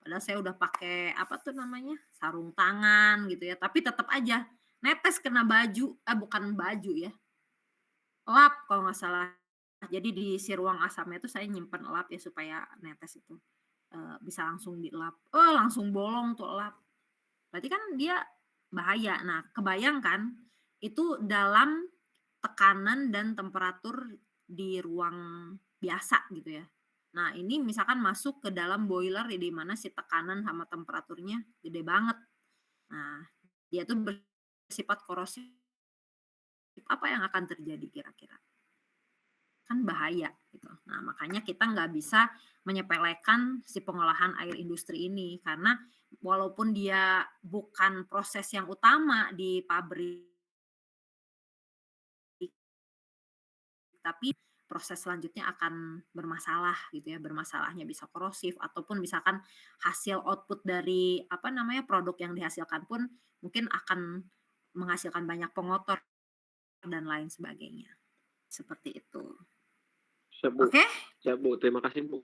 padahal saya udah pakai apa tuh namanya, sarung tangan gitu ya, tapi tetap aja netes kena baju, bukan baju ya, lap kalau nggak salah. Jadi di si ruang asamnya itu saya nyimpen lap ya supaya netes itu, bisa langsung dilap. Oh, langsung bolong tuh lap. Berarti kan dia bahaya. Nah, kebayangkan itu dalam tekanan dan temperatur di ruang biasa gitu ya. Nah, ini misalkan masuk ke dalam boiler ya di mana si tekanan sama temperaturnya gede banget. Nah, dia tuh bersifat korosif. Apa yang akan terjadi kira-kira? Kan bahaya gitu. Nah, makanya kita nggak bisa menyepelekan si pengolahan air industri ini karena walaupun dia bukan proses yang utama di pabrik, tapi proses selanjutnya akan bermasalah gitu ya. Bermasalahnya bisa korosif ataupun misalkan hasil output dari apa namanya produk yang dihasilkan pun mungkin akan menghasilkan banyak pengotor dan lain sebagainya. Seperti itu. Siap, Bu. Oke? Siap, Bu. Terima kasih, Bu.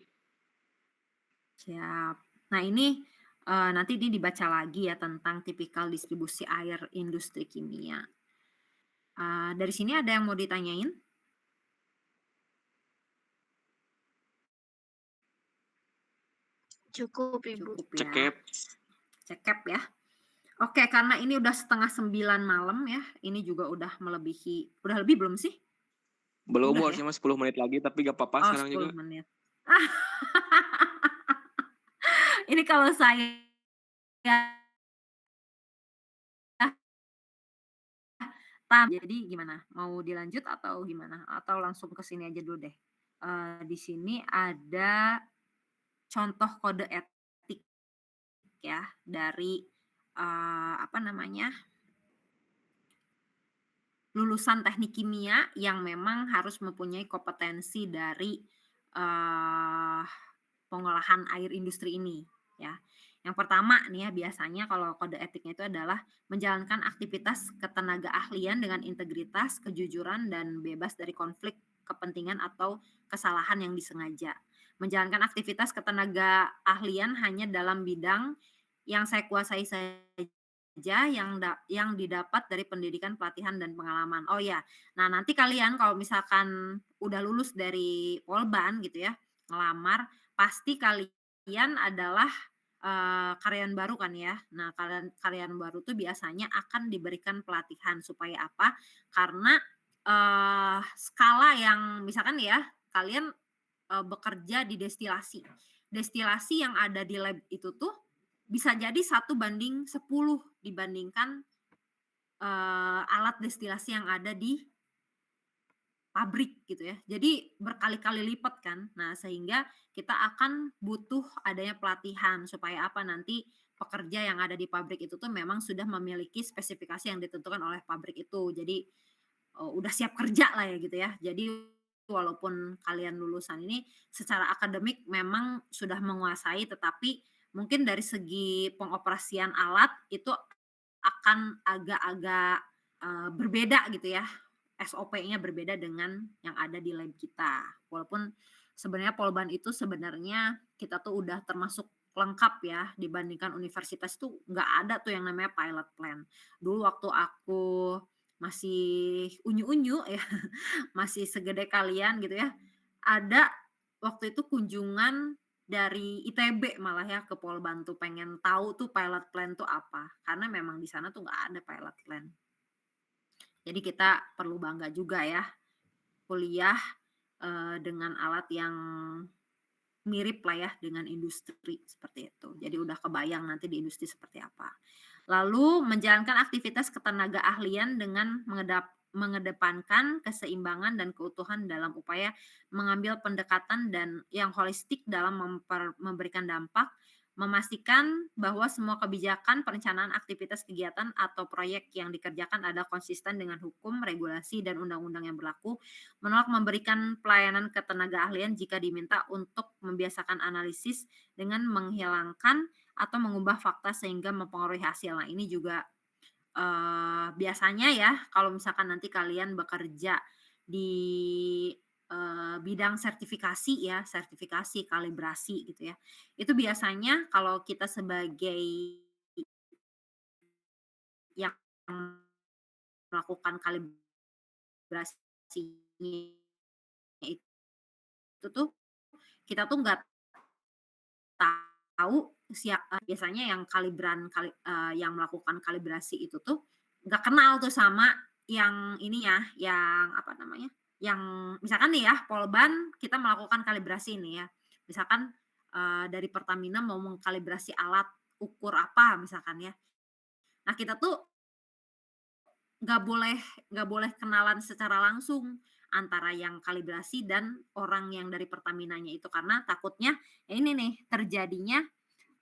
Siap. Nah, ini nanti ini dibaca lagi ya tentang tipikal distribusi air industri kimia. Dari sini ada yang mau ditanyain? Cukup Ibu. Cukup ya. Cekep. Cekep ya. Oke, karena ini udah 8:30 malam ya. Ini juga udah melebihi. Udah lebih belum sih? Belum, Bu. Udah ya? Harusnya mah 10 menit lagi, tapi gak apa-apa Oh, sekarang 10 juga. menit. Ini kalau saya jadi gimana? Mau dilanjut atau gimana? Atau langsung ke sini aja dulu deh. Di sini ada contoh kode etik ya dari apa namanya, lulusan teknik kimia yang memang harus mempunyai kompetensi dari pengolahan air industri ini ya. Yang pertama nih ya, biasanya kalau kode etiknya itu adalah menjalankan aktivitas ketenaga ahlian dengan integritas, kejujuran, dan bebas dari konflik kepentingan atau kesalahan yang disengaja. Menjalankan aktivitas ketenaga ahlian hanya dalam bidang yang saya kuasai saja, yang didapat dari pendidikan, pelatihan, dan pengalaman. Oh ya, nah nanti kalian kalau misalkan udah lulus dari Polban gitu ya, ngelamar, pasti kalian adalah karyawan baru kan ya. Nah, karyawan baru tuh biasanya akan diberikan pelatihan supaya apa? Karena skala yang misalkan ya, kalian, bekerja di destilasi. Destilasi yang ada di lab itu tuh bisa jadi 1:10 dibandingkan, alat destilasi yang ada di pabrik gitu ya. Jadi berkali-kali lipat kan. Nah, sehingga kita akan butuh adanya pelatihan supaya apa, nanti pekerja yang ada di pabrik itu tuh memang sudah memiliki spesifikasi yang ditentukan oleh pabrik itu. Jadi, udah siap kerja lah ya gitu ya. Jadi walaupun kalian lulusan ini secara akademik memang sudah menguasai, tetapi mungkin dari segi pengoperasian alat itu akan agak-agak, berbeda gitu ya. SOP-nya berbeda dengan yang ada di lab kita. Walaupun sebenarnya Polban itu sebenarnya kita tuh udah termasuk lengkap ya, dibandingkan universitas tuh nggak ada tuh yang namanya pilot plan. Dulu waktu aku masih unyu-unyu ya, masih segede kalian gitu ya, ada waktu itu kunjungan dari ITB malah ya ke Polban tuh, pengen tahu tuh pilot plan tuh apa, karena memang di sana tuh nggak ada pilot plan. Jadi kita perlu bangga juga ya, kuliah, dengan alat yang mirip lah ya dengan industri, seperti itu. Jadi udah kebayang nanti di industri seperti apa. Lalu menjalankan aktivitas ketenaga ahlian dengan mengedepankan keseimbangan dan keutuhan dalam upaya mengambil pendekatan dan yang holistik dalam memberikan dampak, memastikan bahwa semua kebijakan, perencanaan aktivitas kegiatan atau proyek yang dikerjakan adalah konsisten dengan hukum, regulasi, dan undang-undang yang berlaku, menolak memberikan pelayanan ketenaga ahlian jika diminta untuk membiasakan analisis dengan menghilangkan atau mengubah fakta sehingga mempengaruhi hasil. Nah, ini juga biasanya ya kalau misalkan nanti kalian bekerja di bidang sertifikasi ya, sertifikasi kalibrasi gitu ya. Itu biasanya kalau kita sebagai yang melakukan kalibrasinya itu tuh kita tuh nggak tahu biasanya yang yang melakukan kalibrasi itu tuh nggak kenal tuh sama yang ininya, yang apa namanya, yang misalkan nih ya, Polban kita melakukan kalibrasi nih ya. Misalkan, dari Pertamina mau mengkalibrasi alat ukur apa misalkan ya. Nah, kita tuh nggak boleh nggak boleh kenalan secara langsung antara yang kalibrasi dan orang yang dari Pertaminanya itu, karena takutnya ya ini nih terjadinya,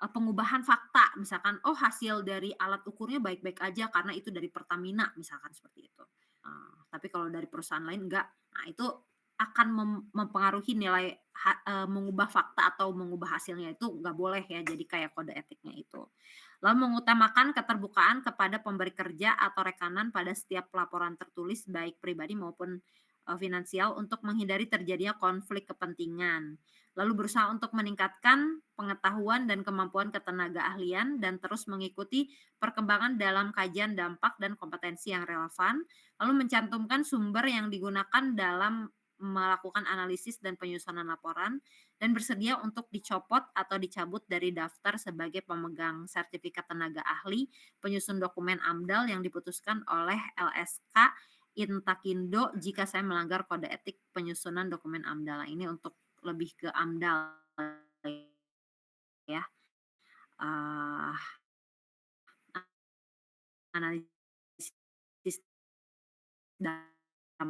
pengubahan fakta misalkan, oh hasil dari alat ukurnya baik-baik aja karena itu dari Pertamina misalkan seperti itu. Tapi kalau dari perusahaan lain enggak. Nah, itu akan mempengaruhi nilai mengubah fakta atau mengubah hasilnya itu nggak boleh ya, jadi kayak kode etiknya itu. Lalu mengutamakan keterbukaan kepada pemberi kerja atau rekanan pada setiap laporan tertulis baik pribadi maupun, finansial untuk menghindari terjadinya konflik kepentingan. Lalu berusaha untuk meningkatkan pengetahuan dan kemampuan ketenaga ahlian dan terus mengikuti perkembangan dalam kajian dampak dan kompetensi yang relevan, lalu mencantumkan sumber yang digunakan dalam melakukan analisis dan penyusunan laporan, dan bersedia untuk dicopot atau dicabut dari daftar sebagai pemegang sertifikat tenaga ahli, penyusun dokumen AMDAL yang diputuskan oleh LSK Intakindo jika saya melanggar kode etik penyusunan dokumen AMDAL. Nah, ini untuk lebih ke AMDAL ya. Analisis dampak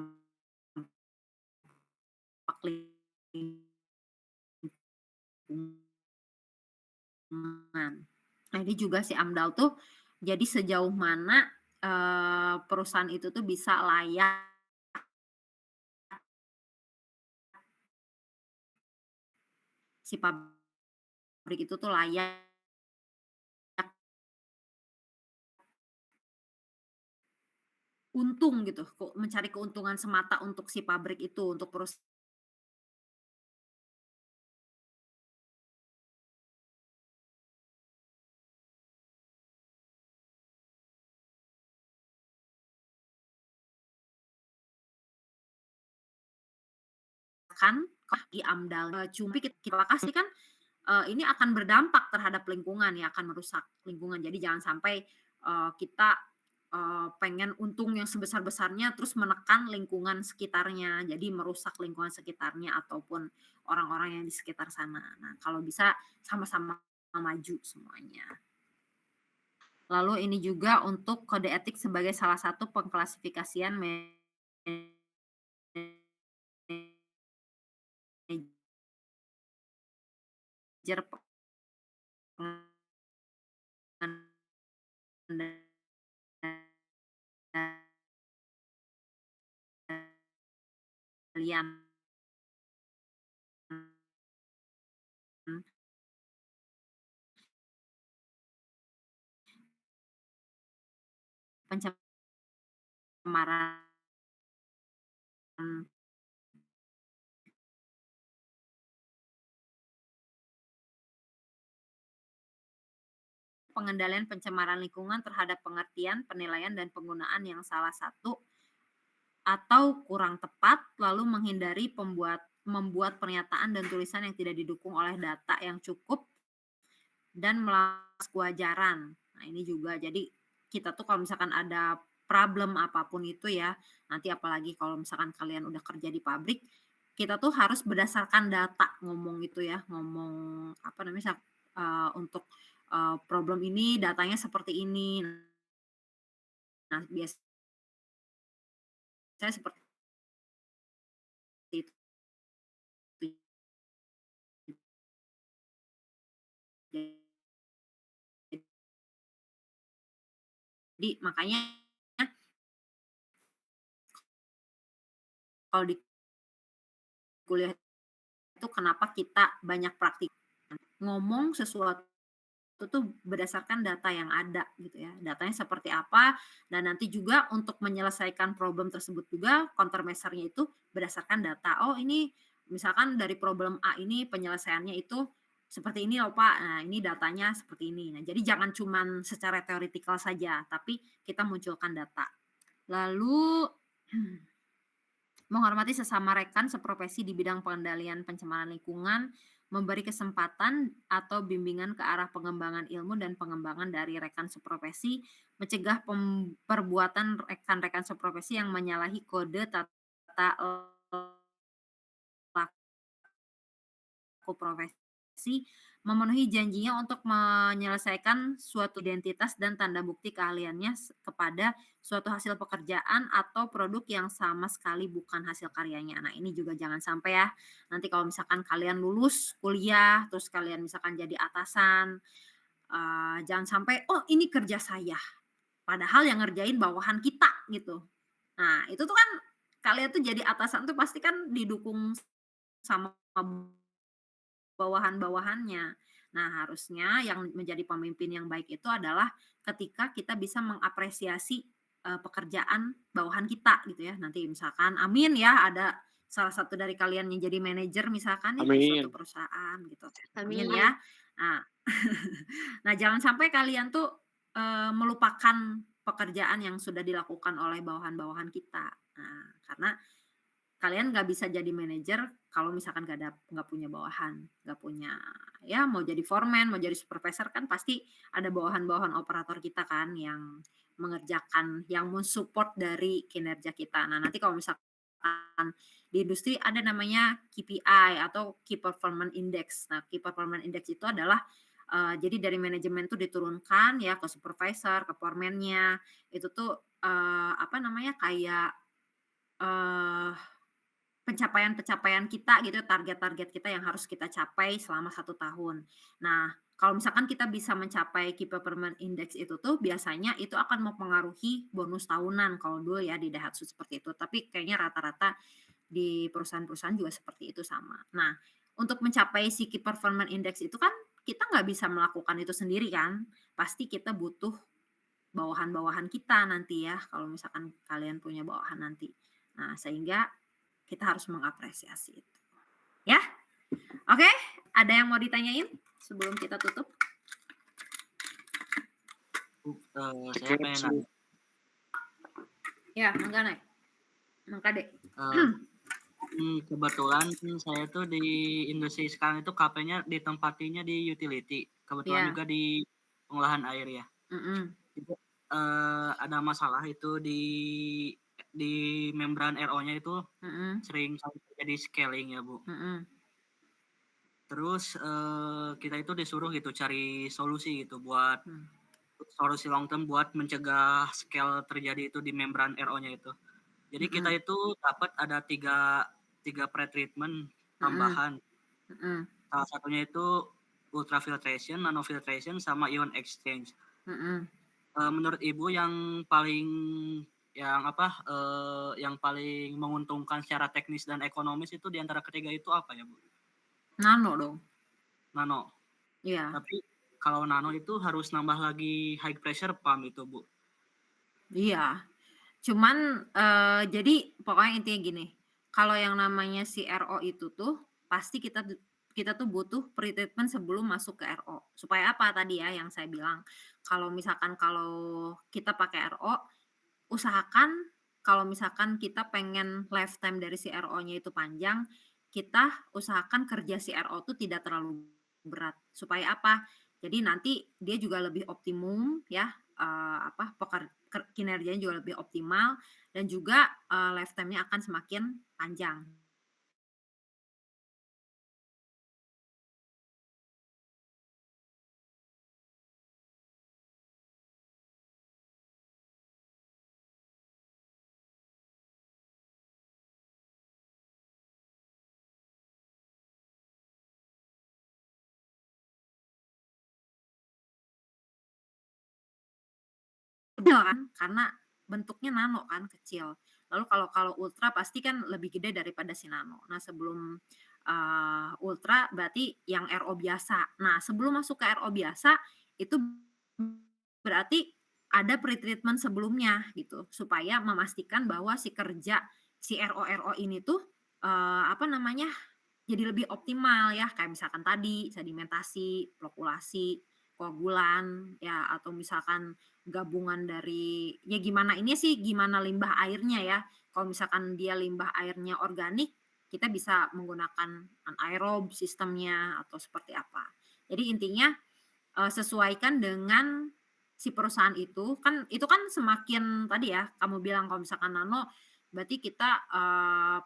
lingkungan. Nah, ini juga si AMDAL tuh jadi sejauh mana perusahaan itu tuh bisa layak si pabrik itu tuh layak untung gitu, mencari keuntungan semata untuk si pabrik itu, untuk perusahaan kan di AMDAL. Cuma kita kasih kan ini akan berdampak terhadap lingkungan ya, akan merusak lingkungan. Jadi jangan sampai kita pengen untung yang sebesar-besarnya terus menekan lingkungan sekitarnya, jadi merusak lingkungan sekitarnya ataupun orang-orang yang di sekitar sana. Nah, kalau bisa sama-sama maju semuanya. Lalu ini juga untuk kode etik sebagai salah satu pengklasifikasian manajer pengendalian pencemaran pengendalian pencemaran lingkungan terhadap pengertian, penilaian, dan penggunaan yang salah satu atau kurang tepat, lalu menghindari membuat pernyataan dan tulisan yang tidak didukung oleh data yang cukup, dan melakukan kewajaran. Nah, ini juga jadi kita tuh kalau misalkan ada problem apapun itu ya, nanti apalagi kalau misalkan kalian udah kerja di pabrik, kita tuh harus berdasarkan data ngomong itu ya, ngomong apa namanya untuk problem ini datanya seperti ini. Nah, biasanya seperti itu. Jadi makanya kalau di kuliah itu kenapa kita banyak praktik, ngomong sesuatu itu tuh berdasarkan data yang ada gitu ya, datanya seperti apa, dan nanti juga untuk menyelesaikan problem tersebut juga countermeasure-nya itu berdasarkan data. Oh, ini misalkan dari problem A ini penyelesaiannya itu seperti ini loh Pak, nah ini datanya seperti ini. Nah, jadi jangan cuman secara teoretikal saja, tapi kita munculkan data. Lalu menghormati sesama rekan seprofesi di bidang pengendalian pencemaran lingkungan, memberi kesempatan atau bimbingan ke arah pengembangan ilmu dan pengembangan dari rekan seprofesi, mencegah perbuatan rekan-rekan seprofesi yang menyalahi kode tata laku profesi, memenuhi janjinya untuk menyelesaikan suatu identitas dan tanda bukti keahliannya kepada suatu hasil pekerjaan atau produk yang sama sekali bukan hasil karyanya. Nah, ini juga jangan sampai ya, nanti kalau misalkan kalian lulus kuliah, terus kalian misalkan jadi atasan, jangan sampai, "Oh, ini kerja saya." Padahal yang ngerjain bawahan kita, gitu. Nah, itu tuh kan kalian tuh jadi atasan tuh pasti kan didukung sama bawahan-bawahannya. Nah, harusnya yang menjadi pemimpin yang baik itu adalah ketika kita bisa mengapresiasi pekerjaan bawahan kita gitu ya. Nanti misalkan amin ya ada salah satu dari kalian yang jadi manajer misalkan ya di suatu Amin. perusahaan gitu. Amin. Amin ya. Nah, nah jangan sampai kalian tuh melupakan pekerjaan yang sudah dilakukan oleh bawahan-bawahan kita. Nah, karena kalian nggak bisa jadi manajer kalau misalkan nggak punya bawahan, nggak punya ya mau jadi foreman, mau jadi supervisor kan pasti ada bawahan-bawahan operator kita kan yang mengerjakan, yang mensupport dari kinerja kita. Nah, nanti kalau misalkan di industri ada namanya KPI atau Key Performance Index. Nah, Key Performance Index itu adalah jadi dari manajemen tuh diturunkan ya ke supervisor, ke foreman-nya. Itu tuh apa namanya kayak pencapaian-pencapaian kita gitu, target-target kita yang harus kita capai selama 1 tahun. Nah, kalau misalkan kita bisa mencapai Key Performance Index itu tuh biasanya itu akan mempengaruhi bonus tahunan kalau dulu ya di Daihatsu seperti itu, tapi kayaknya rata-rata di perusahaan-perusahaan juga seperti itu sama. Nah, untuk mencapai si Key Performance Index itu kan kita nggak bisa melakukan itu sendiri kan, pasti kita butuh bawahan-bawahan kita nanti ya, kalau misalkan kalian punya bawahan nanti. Nah, sehingga kita harus mengapresiasi itu. Ya? Oke, ada yang mau ditanyain sebelum kita tutup? Saya pengen nanya. Ya, Mangga Nek. Mangga Dek. Kebetulan saya tuh di industri sekarang itu KP-nya ditempatinya di utility. Kebetulan Iya. juga di pengolahan air ya. Mm-mm. ada masalah itu di membran RO-nya itu sering terjadi scaling ya, Bu. Terus kita itu disuruh gitu cari solusi gitu buat solusi long term buat mencegah scale terjadi itu di membran RO-nya itu. Jadi kita itu dapat ada tiga pretreatment tambahan. Salah satunya itu ultrafiltration, nanofiltration, sama ion exchange. Menurut Ibu yang paling menguntungkan secara teknis dan ekonomis itu di antara ketiga itu apa ya, Bu? Nano dong. Nano. Iya. Tapi kalau nano itu harus nambah lagi high pressure pump itu, Bu. Iya. Cuman jadi pokoknya intinya gini, kalau yang namanya si RO itu tuh pasti kita tuh butuh pretreatment sebelum masuk ke RO. Supaya apa tadi ya yang saya bilang, kalau misalkan kalau kita pakai RO, usahakan kalau misalkan kita pengen lifetime dari si RO-nya itu panjang, kita usahakan kerja si RO itu tidak terlalu berat. Supaya apa? Jadi nanti dia juga lebih optimum ya, kinerjanya juga lebih optimal dan juga lifetime-nya akan semakin panjang. Kan karena bentuknya nano kan kecil. Lalu kalau ultra pasti kan lebih gede daripada si nano. Nah sebelum ultra berarti yang RO biasa. Nah sebelum masuk ke RO biasa itu berarti ada pretreatment sebelumnya gitu supaya memastikan bahwa si kerja si RO ini tuh jadi lebih optimal ya kayak misalkan tadi sedimentasi, flokulasi, koagulan ya atau misalkan gabungan dari ya gimana limbah airnya ya. Kalau misalkan dia limbah airnya organik, kita bisa menggunakan anaerob sistemnya atau seperti apa. Jadi intinya sesuaikan dengan si perusahaan itu kan semakin tadi ya kamu bilang kalau misalkan nano berarti kita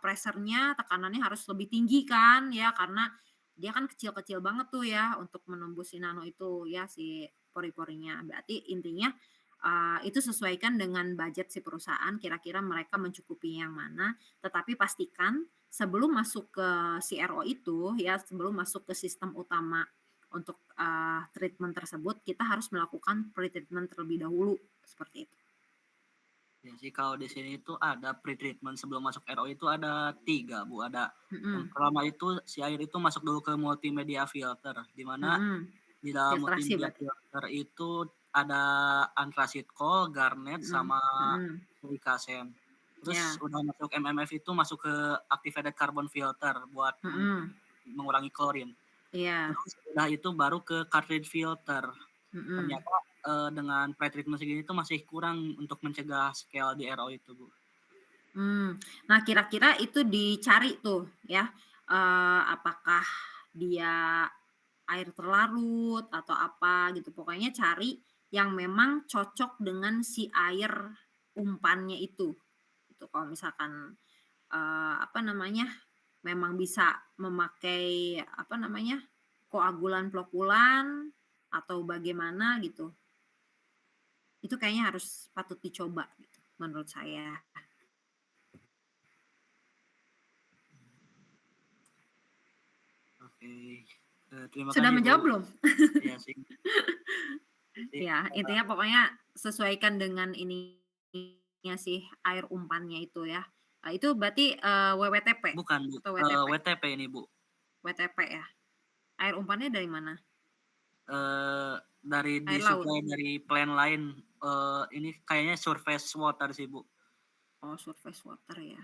pressure-nya tekanannya harus lebih tinggi kan ya karena dia kan kecil-kecil banget tuh ya untuk menembus si nano itu ya si pori-porinya. Berarti intinya itu sesuaikan dengan budget si perusahaan kira-kira mereka mencukupi yang mana, tetapi pastikan sebelum masuk ke si RO itu ya sebelum masuk ke sistem utama untuk treatment tersebut kita harus melakukan pre-treatment terlebih dahulu seperti itu. Ya sih kalau di sini itu ada pre-treatment sebelum masuk RO itu ada 3, Bu. Ada yang pertama itu si air itu masuk dulu ke multimedia filter di mana di dalam Filtrasi multimedia berarti. filter itu ada antrasit coal, garnet sama silica sand. Terus udah masuk MMF itu masuk ke activated carbon filter buat mengurangi klorin. Terus udah itu baru ke cartridge filter. Ternyata dengan pretreatment segini itu masih kurang untuk mencegah scale di RO itu, Bu. Nah kira-kira itu dicari tuh ya apakah dia air terlarut atau apa gitu. Pokoknya cari yang memang cocok dengan si air umpannya itu. Gitu. Kalau misalkan memang bisa memakai koagulan flokulan atau bagaimana gitu. Itu kayaknya harus patut dicoba gitu menurut saya. Oke. Terima Sudah kasih, menjawab Bu. belum? Iya sih. Ya, intinya pokoknya sesuaikan dengan ininya sih air umpannya itu ya. Itu berarti WWTP Bukan, Bu. atau WTP? WTP ini, Bu. WTP ya. Air umpannya dari mana? Dari Air laut. disuplai dari plan lain. Ini kayaknya surface water sih, Bu. Oh, surface water ya.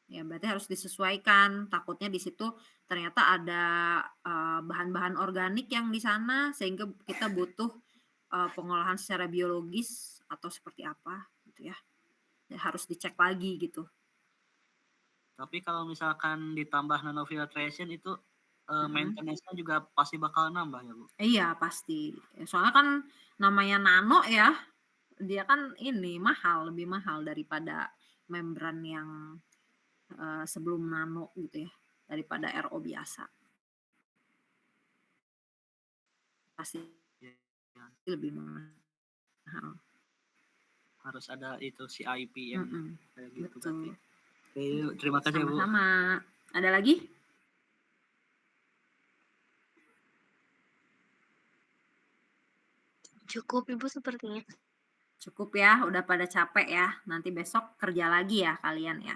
Ya berarti harus disesuaikan. Takutnya di situ ternyata ada bahan-bahan organik yang di sana sehingga kita butuh pengolahan secara biologis atau seperti apa gitu ya. Harus dicek lagi gitu. Tapi kalau misalkan ditambah nanofiltration itu maintenance-nya juga pasti bakal nambah ya, Bu? Iya, pasti. Soalnya kan namanya nano ya, dia kan ini mahal, lebih mahal daripada membran yang sebelum nano gitu ya, daripada RO biasa. Pasti Iya. lebih mahal. Harus ada itu CIP yang kayak gitu berarti. Betul. Oke, terima kasih ya, Bu. Sama-sama. Ada lagi? Cukup Ibu sepertinya. Cukup ya, udah pada capek ya. Nanti besok kerja lagi ya kalian ya.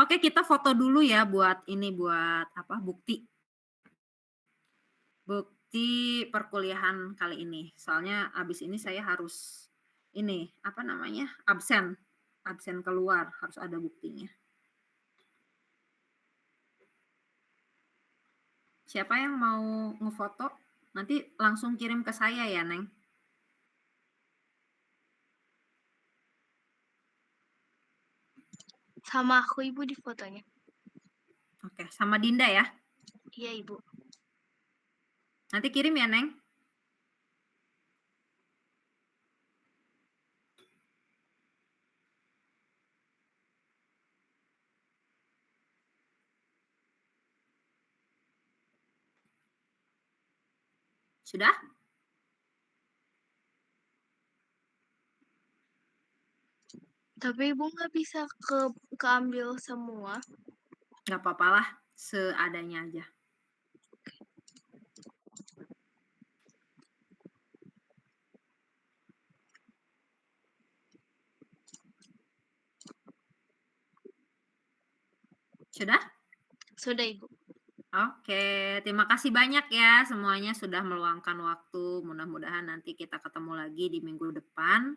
Oke, kita foto dulu ya buat ini, buat apa, bukti perkuliahan kali ini. Soalnya abis ini saya harus ini, apa namanya, absen keluar, harus ada buktinya. Siapa yang mau ngefoto? Nanti langsung kirim ke saya ya, Neng. Sama aku Ibu di fotonya. Oke, sama Dinda ya. Iya Ibu. Nanti kirim ya, Neng. Sudah? Tapi Ibu nggak bisa keambil semua. Nggak apa-apa lah, seadanya aja. Sudah? Sudah Ibu. Oke, terima kasih banyak ya semuanya sudah meluangkan waktu. Mudah-mudahan nanti kita ketemu lagi di minggu depan.